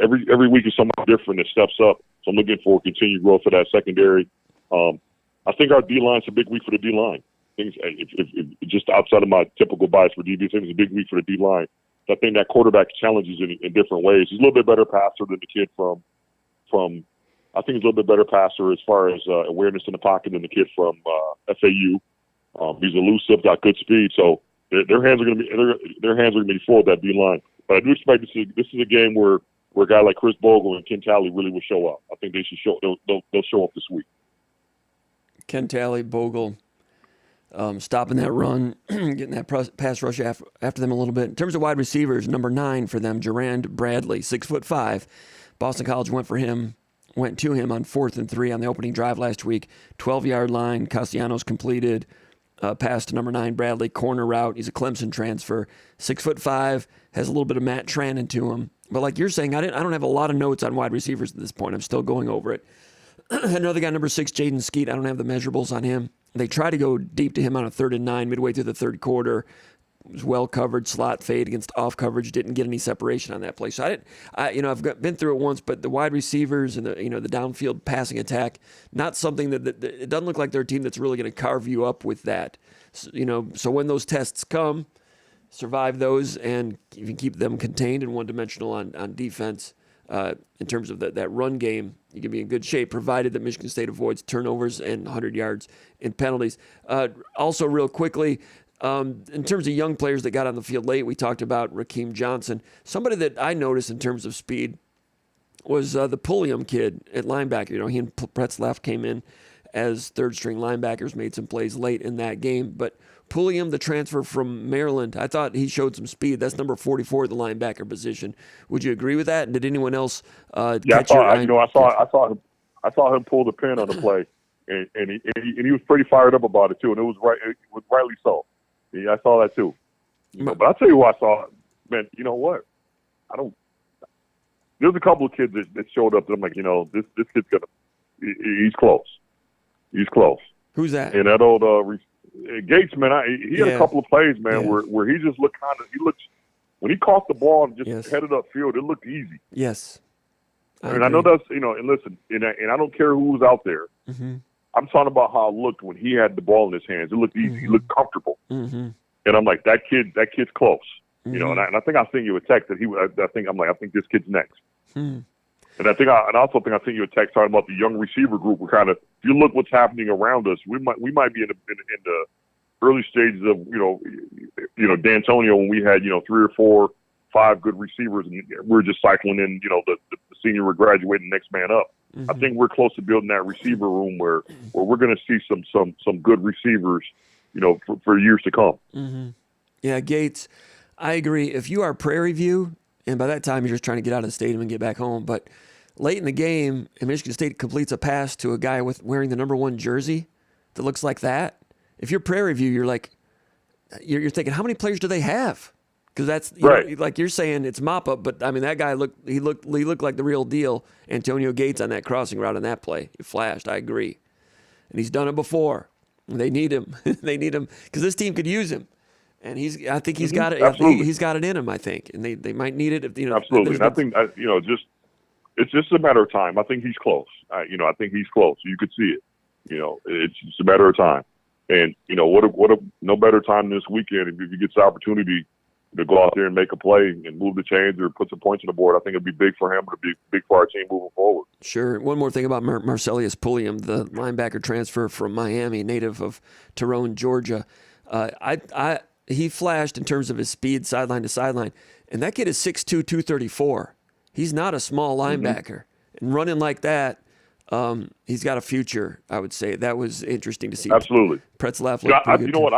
every week is something different that steps up. So I'm looking for continued growth for that secondary. I think our D line's a big week for the D line. Things if just outside of my typical bias for DB, I think it's a big week for the D line. I think that quarterback challenges in different ways. He's a little bit better passer than the kid from. I think he's a little bit better passer as far as awareness in the pocket than the kid from FAU. He's elusive, got good speed, so their hands are going to be full of that D line. But I do expect this is a game where a guy like Chris Bogle and Ken Talley really will show up. I think they should show. They'll show up this week. Ken Talley, Bogle. Stopping that run, getting that pass rush after them a little bit. In terms of wide receivers, number 9 for them, Jarrand Bradley, 6'5". Boston College went to him on 4th and 3 on the opening drive last week. 12-yard line, Castellanos completed, pass to number 9, Bradley, corner route. He's a Clemson transfer, 6'5", has a little bit of Matt Trannon to him. But like you're saying, I don't have a lot of notes on wide receivers at this point. I'm still going over it. Another guy, number 6, Jaden Skeet. I don't have the measurables on him. They try to go deep to him on a 3rd and 9 midway through the third quarter. It was well covered, slot fade against off coverage. Didn't get any separation on that play. So I've been through it once, but the wide receivers and the downfield passing attack, not something that it doesn't look like they're a team that's really going to carve you up with that. So when those tests come, survive those, and you can keep them contained and one-dimensional on defense. In terms of that run game, you can be in good shape, provided that Michigan State avoids turnovers and 100 yards in penalties. Also, real quickly, in terms of young players that got on the field late, we talked about Rakeem Johnson. Somebody that I noticed in terms of speed was the Pulliam kid at linebacker. He and Pretzlaff came in as third-string linebackers, made some plays late in that game, but Pulliam, the transfer from Maryland, I thought he showed some speed. That's number 44 at the linebacker position. Would you agree with that? And did anyone else catch your eye? I saw him pull the pin on the play, and he was pretty fired up about it too, and it was rightly so. Yeah, I saw that too. But I'll tell you what I saw, man. You know what? There's a couple of kids that showed up. That I'm like, this kid's he's close. He's close. Who's that? And that old Gates, man, he had a couple of plays, man, where he just looked when he caught the ball and just headed upfield, it looked easy. Yes. I know that's, and listen, and I don't care who was out there. Mm-hmm. I'm talking about how it looked when he had the ball in his hands. It looked easy. Mm-hmm. He looked comfortable. Mm-hmm. And I'm like, that kid's close. Mm-hmm. And I think I sent you a text that I think this kid's next. Mm-hmm. And I also think I sent you a text talking about the young receiver group. We're kind of, if you look what's happening around us, we might be in the early stages of D'Antonio when we had 3 or 4, 5 good receivers, and we're just cycling in the senior we're graduating, next man up. Mm-hmm. I think we're close to building that receiver room where we're going to see some good receivers, for years to come. Mm-hmm. Yeah, Gates, I agree. If you are Prairie View, and by that time you're just trying to get out of the stadium and get back home, but late in the game, and Michigan State completes a pass to a guy wearing the number 1 jersey that looks like that. If you're Prairie View, you're like, you're thinking, how many players do they have? Because that's right. Like you're saying, it's mop up, but I mean that guy looked like the real deal. Antonio Gates on that crossing route on that play, he flashed. I agree, and he's done it before. They need him. They need him because this team could use him, and I think he's got it. Absolutely. He's got it in him. I think, and they might need it. Absolutely, and I think it's just a matter of time. I think he's close. I think he's close. You could see it. It's just a matter of time. And what no better time than this weekend if you get the opportunity to go out there and make a play and move the chains or put some points on the board. I think it'd be big for him. It'd be big for our team moving forward. Sure. One more thing about Marcellus Pulliam, the linebacker transfer from Miami, native of Tyrone, Georgia. He flashed in terms of his speed sideline to sideline, and that kid is 6'2", 234. He's not a small linebacker. And running like that, he's got a future, I would say. That was interesting to see. Absolutely. Pretzlaff looked pretty good. You know what?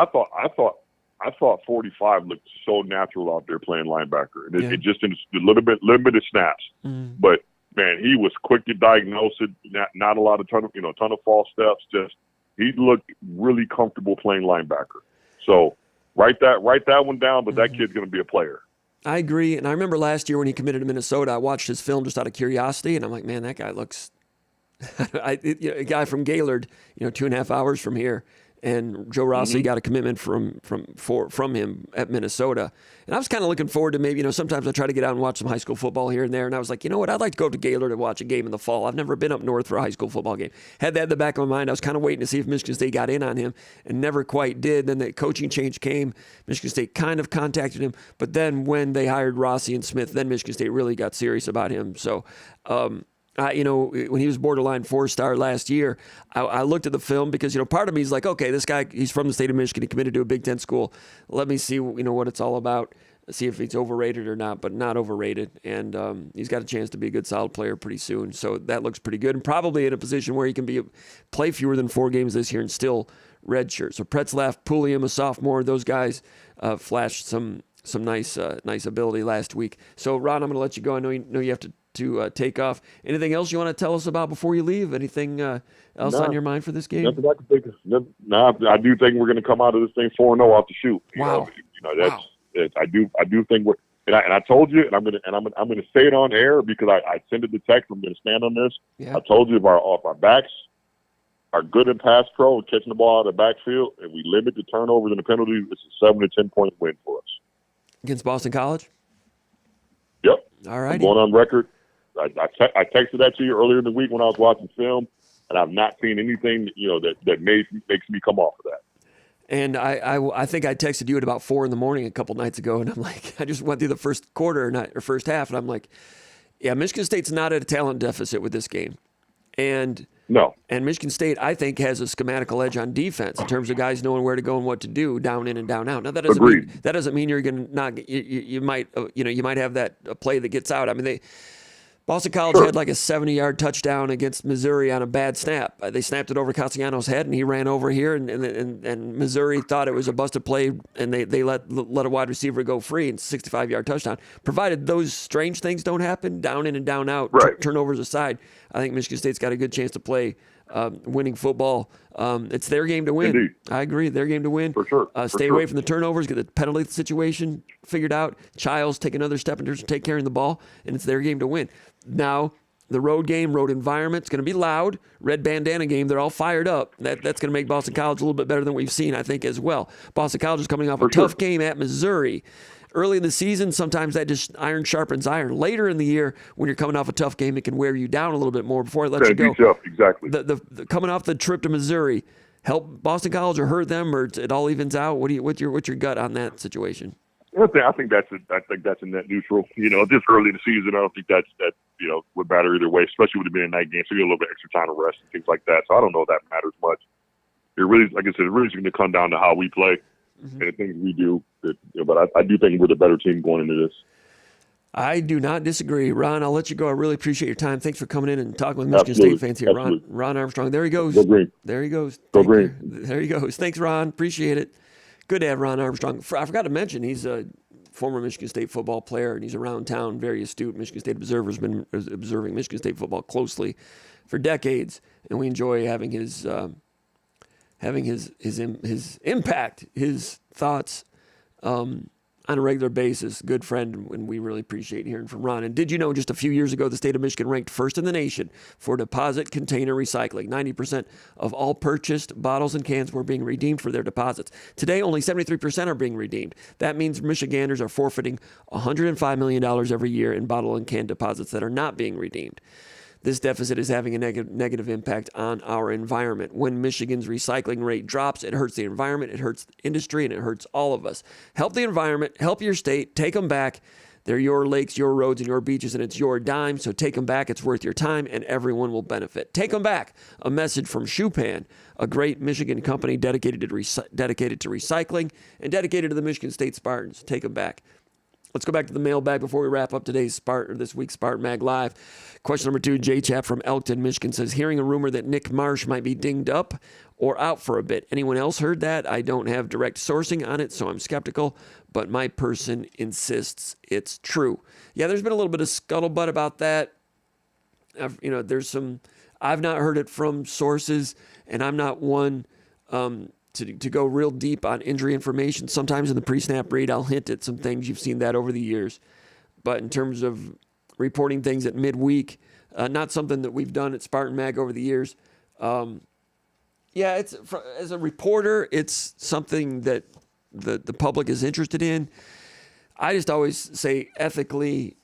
I thought 45 looked so natural out there playing linebacker. And it just in a little bit of snaps. Mm-hmm. But man, he was quick to diagnose it. Not a lot of ton of false steps. Just he looked really comfortable playing linebacker. So write that one down. But that kid's going to be a player. I agree. And I remember last year when he committed to Minnesota, I watched his film just out of curiosity, and I'm like, man, that guy looks. A guy from Gaylord, 2.5 hours from here. And Joe Rossi got a commitment from him at Minnesota. And I was kind of looking forward to maybe, sometimes I try to get out and watch some high school football here and there. And I was like, you know what, I'd like to go up to Gaylord and watch a game in the fall. I've never been up north for a high school football game. Had that in the back of my mind. I was kind of waiting to see if Michigan State got in on him and never quite did. Then the coaching change came. Michigan State kind of contacted him. But then when they hired Rossi and Smith, then Michigan State really got serious about him. So, when he was borderline 4-star last year, I looked at the film because, part of me is like, okay, this guy, he's from the state of Michigan. He committed to a Big Ten school. Let me see, what it's all about, see if he's overrated or not, but not overrated. And he's got a chance to be a good, solid player pretty soon. So that looks pretty good and probably in a position where he can play fewer than 4 games this year and still redshirt. So Pretzlaff, Pulliam, a sophomore, those guys flashed some nice ability last week. So, Ron, I'm going to let you go. I know you have to take off. Anything else you want to tell us about before you leave? Anything else on your mind for this game? Nothing I can think of. No, I do think we're going to come out of this thing 4-0 off the shoot. Wow. I do think we're. And I told you, and I'm gonna say it on air because I sent it the text. I'm going to stand on this. Yeah. I told you if our backs are good in pass pro and catching the ball out of the backfield, and we limit the turnovers and the penalties, it's a 7 to 10 point win for us against Boston College. Yep. All right. Going on record. I texted that to you earlier in the week when I was watching film, and I've not seen anything that makes me come off of that. And I think I texted you at about 4 a.m. a couple nights ago, and I'm like, I just went through the first quarter or first half, and I'm like, yeah, Michigan State's not at a talent deficit with this game, and Michigan State I think has a schematical edge on defense in terms of guys knowing where to go and what to do down in and down out. Now that doesn't mean you're going to not you might have that play that gets out. I mean Boston College had like a 70-yard touchdown against Missouri on a bad snap. They snapped it over Castellanos' head, and he ran over here, and Missouri thought it was a busted play, and they let a wide receiver go free and 65-yard touchdown. Provided those strange things don't happen, down in and down out, turnovers aside, I think Michigan State's got a good chance to play winning football. It's their game to win. Indeed. I agree. Their game to win. For sure. Stay away from the turnovers, get the penalty situation figured out. Childs take another step in terms of take care of the ball, and it's their game to win. Now, the road game, road environment. It's going to be loud. Red bandana game. They're all fired up. That's going to make Boston College a little bit better than we've seen, I think, as well. Boston College is coming off a tough game at Missouri. Early in the season, sometimes that just iron sharpens iron. Later in the year, when you're coming off a tough game, it can wear you down a little bit more before it lets you go. Exactly. The coming off the trip to Missouri, help Boston College or hurt them, or it all evens out? What's your gut on that situation? I think that's a net neutral. This early in the season, I don't think that would matter either way, especially with it being a night game. So you get a little bit extra time to rest and things like that. So I don't know if that matters much. It really, like I said, it really is going to come down to how we play and the things we do. But I do think we're the better team going into this. I do not disagree. Ron, I'll let you go. I really appreciate your time. Thanks for coming in and talking with Michigan State fans here. Ron Armstrong. There he goes. Go Green. There he goes. Go Green. There he goes. Thanks, Ron. Appreciate it. Good to have Ron Armstrong. I forgot to mention he's a former Michigan State football player, and he's around town, very astute. Michigan State Observer's been observing Michigan State football closely for decades, and we enjoy having his impact, his thoughts on a regular basis. Good friend, and we really appreciate hearing from Ron. And did you know just a few years ago, the state of Michigan ranked first in the nation for deposit container recycling? 90% of all purchased bottles and cans were being redeemed for their deposits. Today, only 73% are being redeemed. That means Michiganders are forfeiting $105 million every year in bottle and can deposits that are not being redeemed. This deficit is having a negative impact on our environment. When Michigan's recycling rate drops, it hurts the environment, it hurts industry, and it hurts all of us. Help the environment, help your state, take them back. They're your lakes, your roads, and your beaches, and it's your dime, so take them back. It's worth your time, and everyone will benefit. Take them back. A message from Shupan, a great Michigan company dedicated to recycling and dedicated to the Michigan State Spartans. Take them back. Let's go back to the mailbag before we wrap up this week's SpartanMag Live. Question number 2, J. Chap from Elkton, Michigan says, hearing a rumor that Nick Marsh might be dinged up or out for a bit. Anyone else heard that? I don't have direct sourcing on it, so I'm skeptical, but my person insists it's true. Yeah, there's been a little bit of scuttlebutt about that. I've not heard it from sources, and I'm not one to go real deep on injury information. Sometimes in the pre-snap read, I'll hint at some things. You've seen that over the years. But in terms of reporting things at midweek, not something that we've done at SpartanMag over the years. As a reporter, it's something that the public is interested in. I just always say ethically,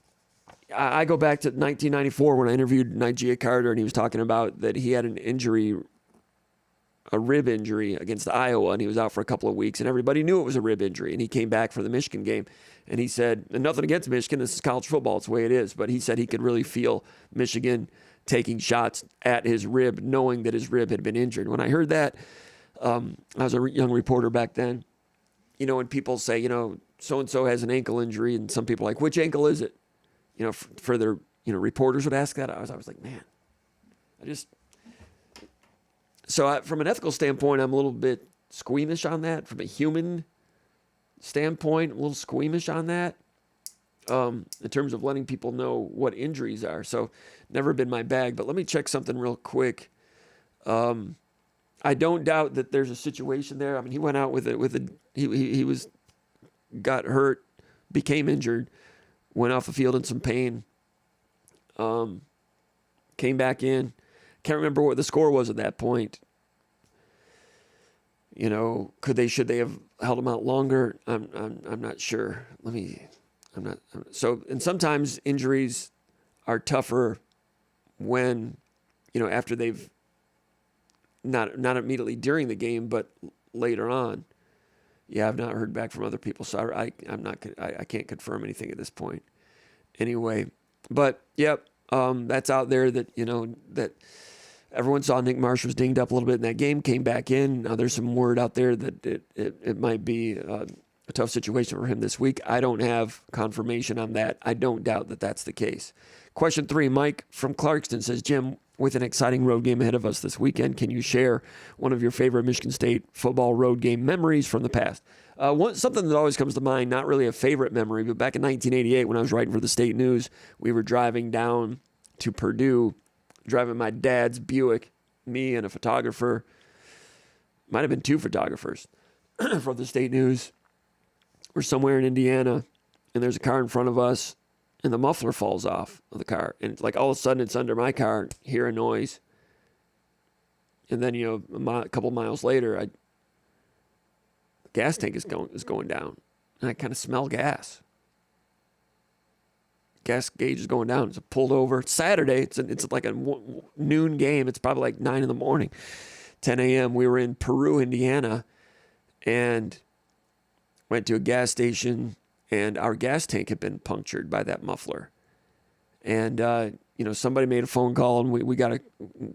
I go back to 1994 when I interviewed Nigeria Carter, and he was talking about that he had an injury, a rib injury against Iowa, and he was out for a couple of weeks, and everybody knew it was a rib injury, and he came back for the Michigan game, and he said, and nothing against Michigan, this is college football, it's the way it is, but he said he could really feel Michigan taking shots at his rib, knowing that his rib had been injured. When I heard that, I was a young reporter back then, when people say, so-and-so has an ankle injury, and some people are like, which ankle is it? For their, reporters would ask that. I was like, man, So from an ethical standpoint, I'm a little bit squeamish on that. From a human standpoint, I'm a little squeamish on that in terms of letting people know what injuries are. So never been my bag. But let me check something real quick. I don't doubt that there's a situation there. I mean, he went out he got hurt, became injured, went off the field in some pain, came back in. Can't remember what the score was at that point. Should they have held him out longer? I'm not sure. And sometimes injuries are tougher when, after they've not immediately during the game, but later on. Yeah, I've not heard back from other people, so I can't confirm anything at this point. Anyway, but yep, that's out there that that everyone saw Nick Marsh was dinged up a little bit in that game, came back in. Now there's some word out there that it might be a tough situation for him this week. I don't have confirmation on that. I don't doubt that that's the case. Question 3, Mike from Clarkston says, Jim, with an exciting road game ahead of us this weekend, can you share one of your favorite Michigan State football road game memories from the past? Something that always comes to mind, not really a favorite memory, but back in 1988 when I was writing for the State News, we were driving down to Purdue, driving my dad's Buick, me and a photographer, might have been 2 photographers for the State News. We're somewhere in Indiana, and there's a car in front of us, and the muffler falls off of the car. And like all of a sudden it's under my car, hear a noise. And then, a couple miles later, the gas tank is going down. And I kind of smell gas. Gas gauge is going down. It's pulled over. It's Saturday. It's like a noon game. It's probably like 9 in the morning, 10 a.m. We were in Peru, Indiana, and went to a gas station, and our gas tank had been punctured by that muffler. And, somebody made a phone call, and we got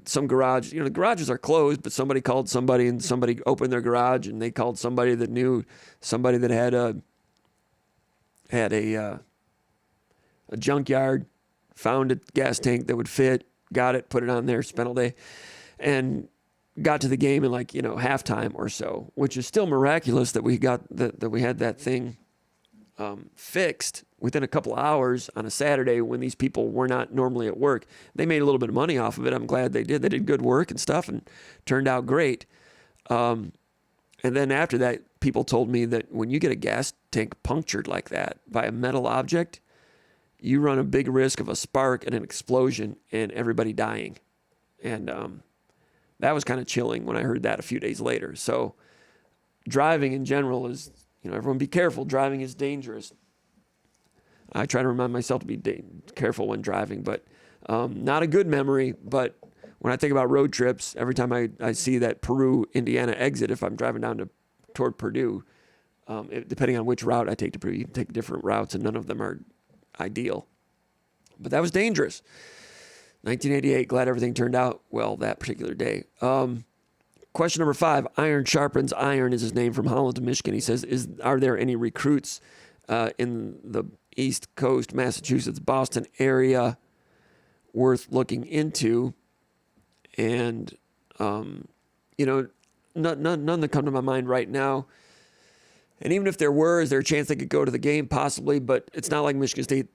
some garage. The garages are closed, but somebody called somebody, and somebody opened their garage, and they called somebody that knew somebody that had a junkyard, found a gas tank that would fit, got it, put it on there, spent all day, and got to the game in halftime or so, which is still miraculous that we got that we had that thing fixed within a couple of hours on a Saturday when these people were not normally at work. They made a little bit of money off of it. I'm glad they did. They did good work and stuff and turned out great. And then after that, people told me that when you get a gas tank punctured like that by a metal object, you run a big risk of a spark and an explosion and everybody dying. And that was kind of chilling when I heard that a few days later. So driving in general is, everyone be careful. Driving is dangerous. I try to remind myself to be careful when driving, but not a good memory. But when I think about road trips, every time I see that Peru, Indiana exit, if I'm driving down toward Purdue, depending on which route I take to Purdue, you can take different routes, and none of them are ideal. But that was dangerous. 1988, glad everything turned out well that particular day. Question number 5, Iron Sharpens Iron is his name, from Holland, Michigan. He says, are there any recruits in the East Coast, Massachusetts, Boston area worth looking into? And, none that come to my mind right now. And even if there were, is there a chance they could go to the game? Possibly, but it's not like Michigan State.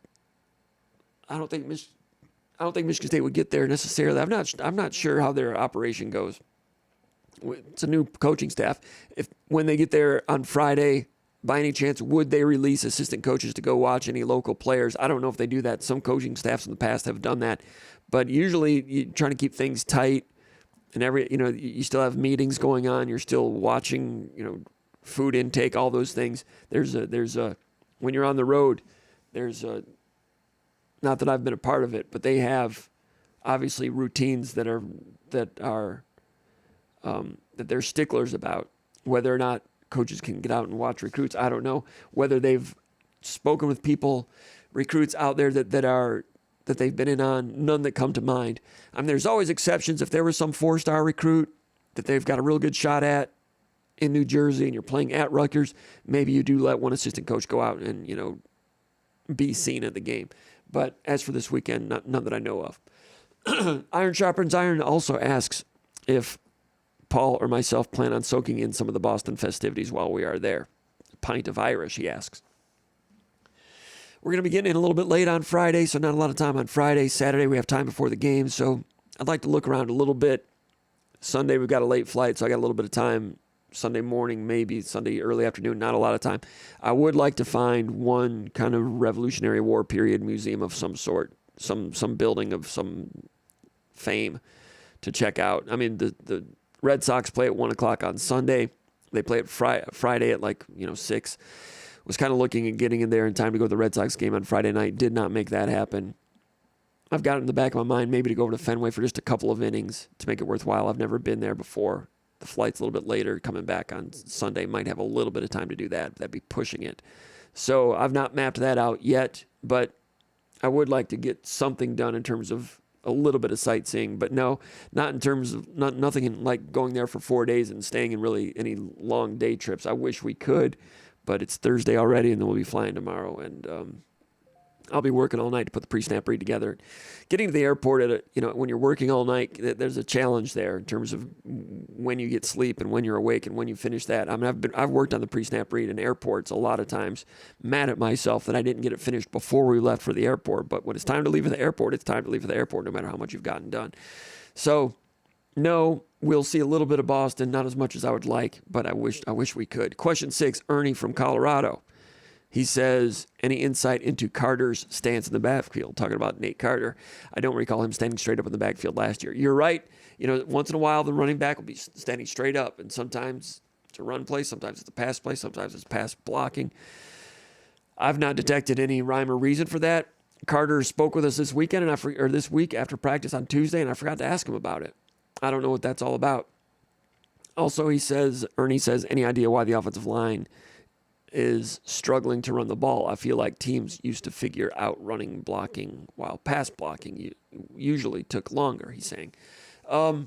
I don't think Michigan State would get there necessarily. I'm not sure how their operation goes. It's a new coaching staff. When they get there on Friday, by any chance, would they release assistant coaches to go watch any local players? I don't know if they do that. Some coaching staffs in the past have done that, but usually you're trying to keep things tight, and you still have meetings going on. You're still watching, food intake, all those things. There's a when you're on the road, not that I've been a part of it, but they have obviously routines that they're sticklers about. Whether or not coaches can get out and watch recruits, I don't know. Whether they've spoken with recruits out there that they've been in on, none that come to mind. There's always exceptions. If there was some 4-star recruit that they've got a real good shot at in New Jersey and you're playing at Rutgers, maybe you do let one assistant coach go out and, be seen at the game. But as for this weekend, none that I know of. Iron Sharpens Iron also asks if Paul or myself plan on soaking in some of the Boston festivities while we are there. Pint of Irish, he asks. We're going to be getting in a little bit late on Friday, so not a lot of time on Friday. Saturday, we have time before the game, so I'd like to look around a little bit. Sunday, we've got a late flight, so I got a little bit of time. Sunday morning, maybe Sunday early afternoon, not a lot of time. I would like to find one kind of Revolutionary War period museum of some sort, some building of some fame to check out. The Red Sox play at 1 o'clock on Sunday. They play at Friday at 6. Was kind of looking at getting in there in time to go to the Red Sox game on Friday night. Did not make that happen. I've got it in the back of my mind maybe to go over to Fenway for just a couple of innings to make it worthwhile. I've never been there before. The flight's a little bit later. Coming back on Sunday, might have a little bit of time to do that. That'd be pushing it. So I've not mapped that out yet, but I would like to get something done in terms of a little bit of sightseeing, but no, not in terms of nothing like going there for 4 days and staying in really any long day trips. I wish we could, but it's Thursday already, and then we'll be flying tomorrow, and I'll be working all night to put the pre-snap read together. Getting to the airport when you're working all night, there's a challenge there in terms of when you get sleep and when you're awake and when you finish that. I've worked on the pre-snap read in airports a lot of times, mad at myself that I didn't get it finished before we left for the airport. But when it's time to leave for the airport, it's time to leave for the airport, no matter how much you've gotten done. So, no, we'll see a little bit of Boston, not as much as I would like, but I wish we could. Question 6, Ernie from Colorado. He says, any insight into Carter's stance in the backfield? Talking about Nate Carter. I don't recall him standing straight up in the backfield last year. You're right. Once in a while, the running back will be standing straight up, and sometimes it's a run play, sometimes it's a pass play, sometimes it's pass blocking. I've not detected any rhyme or reason for that. Carter spoke with us this weekend, or this week after practice on Tuesday, and I forgot to ask him about it. I don't know what that's all about. Also, Ernie says, any idea why the offensive line is struggling to run the ball? I feel like teams used to figure out running blocking while pass blocking usually took longer, he's saying. I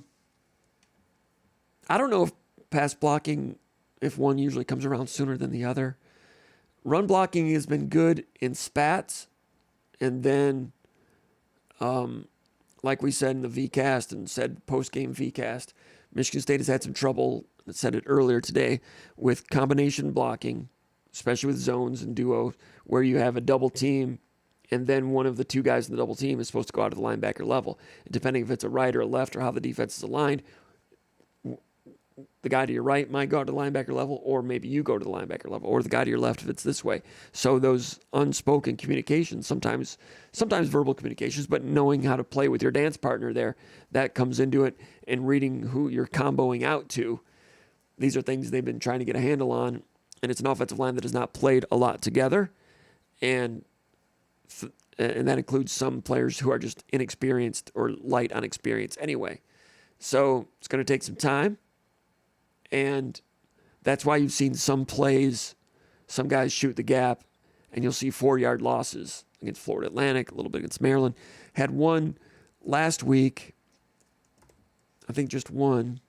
don't know if pass blocking, if one usually comes around sooner than the other. Run blocking has been good in spats, and then, like we said in the VCast and said post-game VCast, Michigan State has had some trouble, I said it earlier today, with combination blocking, especially with zones and duo, where you have a double team and then one of the two guys in the double team is supposed to go out to the linebacker level. And depending if it's a right or a left or how the defense is aligned, the guy to your right might go out to the linebacker level, or maybe you go to the linebacker level, or the guy to your left if it's this way. So those unspoken communications, sometimes verbal communications, but knowing how to play with your dance partner there, that comes into it, and reading who you're comboing out to. These are things they've been trying to get a handle on, and it's an offensive line that has not played a lot together, and that includes some players who are just inexperienced or light on experience anyway. So it's going to take some time. And that's why you've seen some plays, some guys shoot the gap, and you'll see 4-yard losses against Florida Atlantic, a little bit against Maryland. Had one last week, I think just one.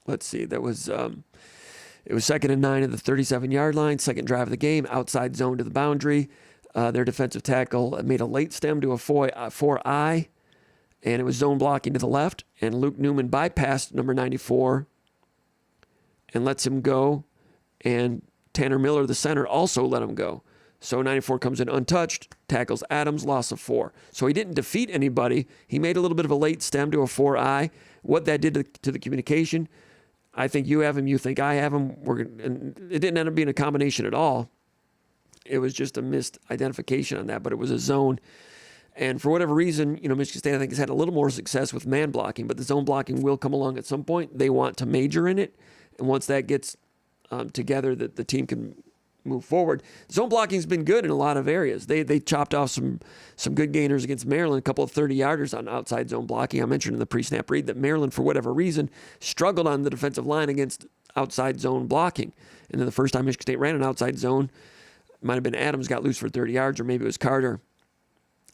Let's see, that was it was 2nd and 9 at the 37-yard line, second drive of the game, outside zone to the boundary. Their defensive tackle made a late stem to a 4-eye, and it was zone blocking to the left, and Luke Newman bypassed number 94 and lets him go, and Tanner Miller, the center, also let him go. So 94 comes in untouched, tackles Adams, loss of 4. So he didn't defeat anybody. He made a little bit of a late stem to a 4-eye. What that did to the communication, I think you have him, you think I have him. And it didn't end up being a combination at all. It was just a missed identification on that, but it was a zone. And for whatever reason, Michigan State, I think, has had a little more success with man blocking, but the zone blocking will come along at some point. They want to major in it. And once that gets together, that the team can move forward. Zone blocking has been good in a lot of areas. They chopped off some good gainers against Maryland, a couple of 30-yarders on outside zone blocking. I mentioned in the pre-snap read that Maryland, for whatever reason, struggled on the defensive line against outside zone blocking. And then the first time Michigan State ran an outside zone, might have been Adams got loose for 30 yards, or maybe it was Carter.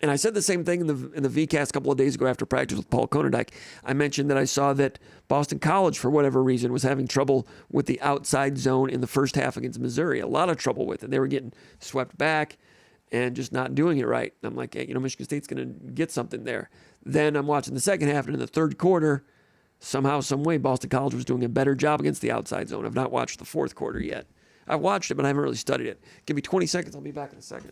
And I said the same thing in the VCast a couple of days ago after practice with Paul Konerdijk. I mentioned that I saw that Boston College, for whatever reason, was having trouble with the outside zone in the first half against Missouri. A lot of trouble with it. They were getting swept back and just not doing it right. I'm like, hey, Michigan State's going to get something there. Then I'm watching the second half, and in the third quarter, somehow, some way, Boston College was doing a better job against the outside zone. I've not watched the fourth quarter yet. I've watched it, but I haven't really studied it. Give me 20 seconds. I'll be back in a second.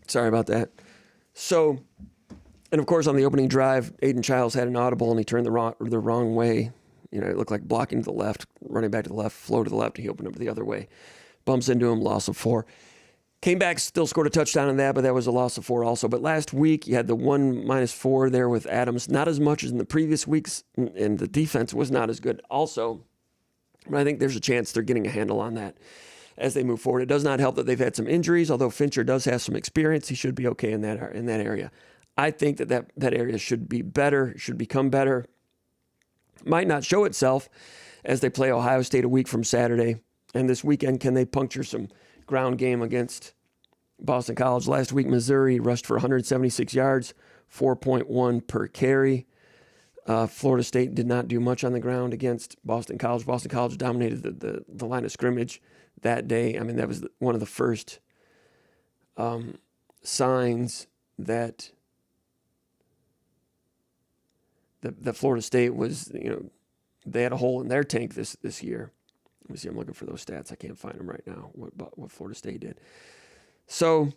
Sorry about that. So, and of course, on the opening drive, Aiden Childs had an audible, and he turned the wrong way. It looked like blocking to the left, running back to the left, flow to the left. He opened up the other way. Bumps into him, loss of 4. Came back, still scored a touchdown on that, but that was a loss of 4 also. But last week, you had the 1-4 there with Adams. Not as much as in the previous weeks, and the defense was not as good also. But I think there's a chance they're getting a handle on that as they move forward. It does not help that they've had some injuries, although Fincher does have some experience. He should be okay in that area. I think that area should be better, should become better. Might not show itself as they play Ohio State a week from Saturday. And this weekend, can they puncture some ground game against Boston College? Last week, Missouri rushed for 176 yards, 4.1 per carry. Florida State did not do much on the ground against Boston College. Boston College dominated the line of scrimmage that day. I mean, that was one of the first signs that that Florida State was, they had a hole in their tank this year. Let me see. I'm looking for those stats. I can't find them right now. What Florida State did. So,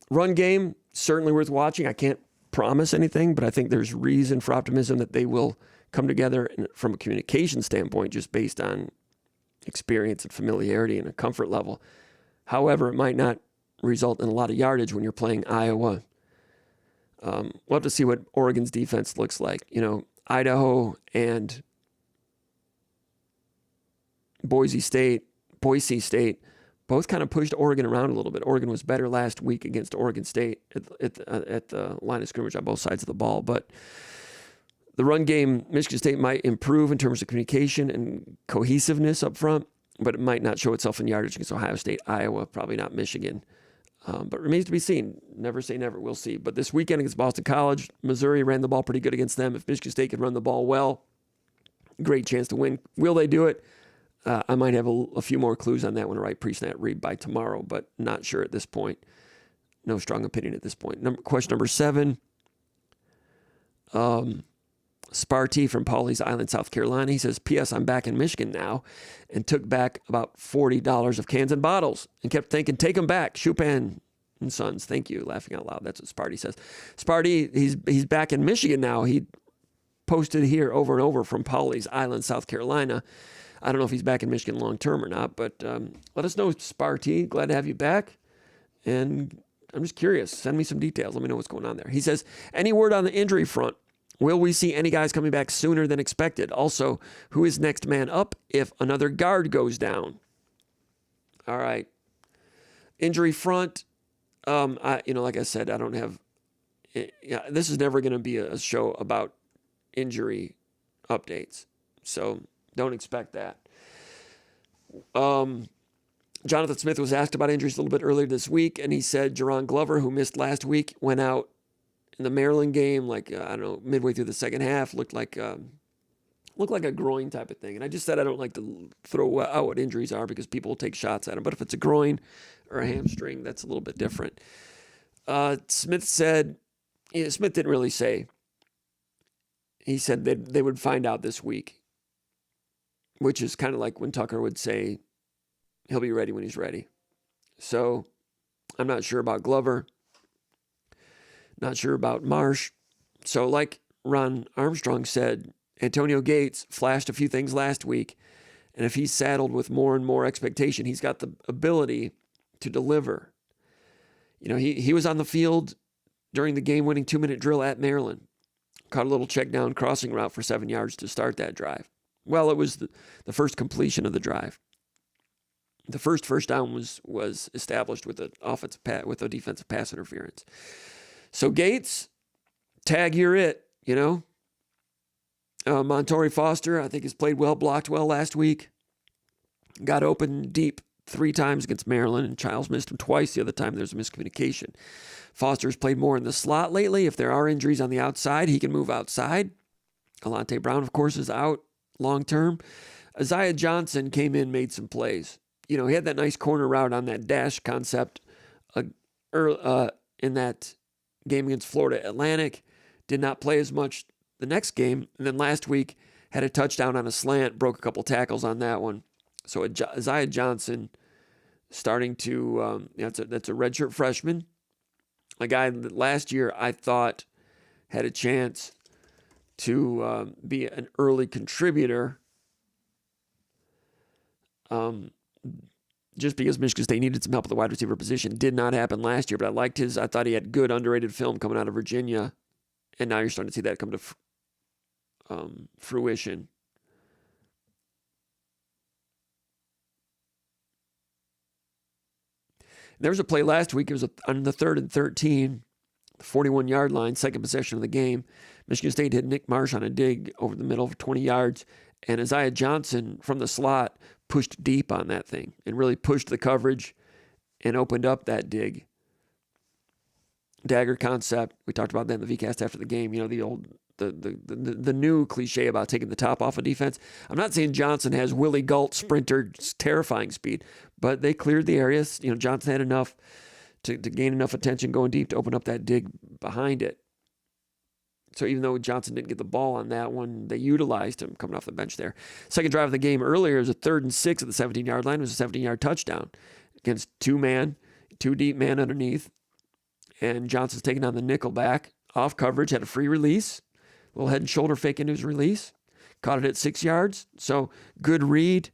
run game certainly worth watching. I can't promise anything, but I think there's reason for optimism that they will come together from a communication standpoint, just based on experience and familiarity and a comfort level. However, it might not result in a lot of yardage when you're playing Iowa. We'll have to see what Oregon's defense looks like. Idaho and Boise State both kind of pushed Oregon around a little bit. Oregon was better last week against Oregon State at the line of scrimmage on both sides of the ball. But the run game, Michigan State might improve in terms of communication and cohesiveness up front, but it might not show itself in yardage against Ohio State, Iowa, probably not Michigan. But remains to be seen. Never say never. We'll see. But this weekend against Boston College, Missouri ran the ball pretty good against them. If Michigan State can run the ball well, great chance to win. Will they do it? I might have a few more clues on that when I write pre-snap read by tomorrow, but not sure at this point. No strong opinion at this point. Question number 7. Sparty from Pawleys Island, South Carolina. He says, P.S. I'm back in Michigan now and took back about $40 of cans and bottles and kept thinking, take them back. Chupan and Sons. Thank you. Laughing out loud. That's what Sparty says. Sparty, he's back in Michigan now. He posted here over and over from Pawleys Island, South Carolina. I don't know if he's back in Michigan long term or not, but let us know, Sparty. Glad to have you back. And I'm just curious. Send me some details. Let me know what's going on there. He says, any word on the injury front? Will we see any guys coming back sooner than expected? Also, who is next man up if another guard goes down? All right. Injury front, like I said, I don't have... this is never going to be a show about injury updates. So don't expect that. Jonathan Smith was asked about injuries a little bit earlier this week, and he said Jaron Glover, who missed last week, went out in the Maryland game, midway through the second half, looked like a groin type of thing. And I just said I don't like to throw out what injuries are because people will take shots at them. But if it's a groin or a hamstring, that's a little bit different. Smith said, Smith didn't really say. He said that they would find out this week, which is kind of like when Tucker would say he'll be ready when he's ready. So I'm not sure about Glover. Not sure about Marsh. So like Ron Armstrong said, Antonio Gates flashed a few things last week. And if he's saddled with more and more expectation, he's got the ability to deliver. He was on the field during the game-winning 2-minute drill at Maryland. Caught a little check down crossing route for 7 yards to start that drive. Well, it was the first completion of the drive. The first down was established with a defensive pass interference. So Gates, tag, you're it, Montori Foster, I think, has played well, blocked well last week. Got open deep 3 times against Maryland, and Childs missed him twice the other time. There's a miscommunication. Foster's played more in the slot lately. If there are injuries on the outside, he can move outside. Alante Brown, of course, is out long term. Isaiah Johnson came in, made some plays. He had that nice corner route on that dash concept in that game against Florida Atlantic. Did not play as much the next game. And then last week had a touchdown on a slant, broke a couple tackles on that one. So Isaiah Johnson starting to, that's a redshirt freshman. A guy that last year I thought had a chance to be an early contributor. Just because Michigan State needed some help at the wide receiver position. Did not happen last year, but I thought he had good underrated film coming out of Virginia. And now you're starting to see that come to fruition. There was a play last week. It was on the 3rd and 13, 41-yard line, second possession of the game. Michigan State hit Nick Marsh on a dig over the middle of 20 yards. And Isaiah Johnson from the slot pushed deep on that thing and really pushed the coverage and opened up that dig. Dagger concept. We talked about that in the VCast after the game. The old, the new cliche about taking the top off of defense. I'm not saying Johnson has Willie Galt sprinter terrifying speed, but they cleared the areas. Johnson had enough to gain enough attention going deep to open up that dig behind it. So even though Johnson didn't get the ball on that one, they utilized him coming off the bench there. Second drive of the game earlier was a 3rd and 6 at the 17-yard line. It was a 17-yard touchdown against 2-man, 2 deep man underneath. And Johnson's taking on the nickel back. Off coverage, had a free release. A little head and shoulder fake into his release. Caught it at 6 yards. So good read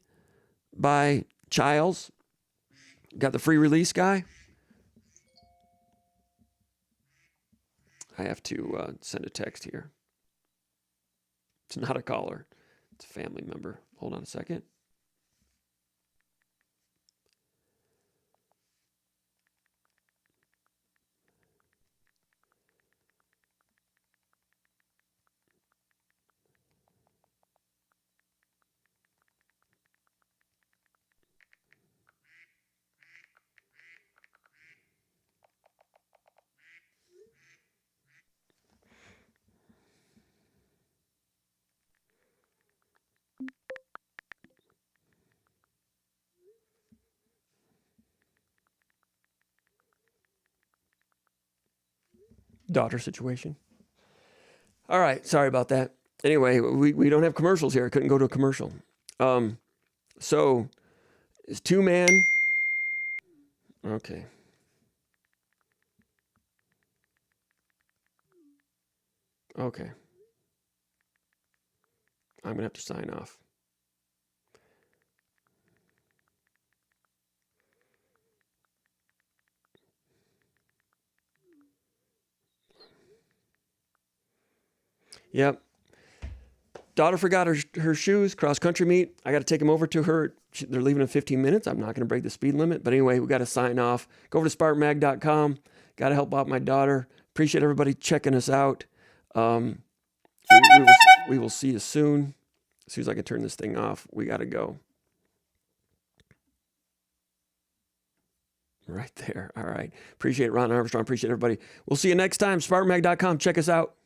by Childs. Got the free release guy. I have to send a text here. It's not a caller. It's a family member. Hold on a second. Daughter situation. All right, sorry about that. Anyway, we don't have commercials here. I couldn't go to a commercial. So it's 2-man. Okay. Okay. I'm going to have to sign off. Yep. Daughter forgot her shoes, cross-country meet. I got to take them over to her. They're leaving in 15 minutes. I'm not going to break the speed limit. But anyway, we got to sign off. Go over to SpartanMag.com. Got to help out my daughter. Appreciate everybody checking us out. We will see you soon. As soon as I can turn this thing off, we got to go. Right there. All right. Appreciate it, Ron Armstrong. Appreciate everybody. We'll see you next time. SpartanMag.com. Check us out.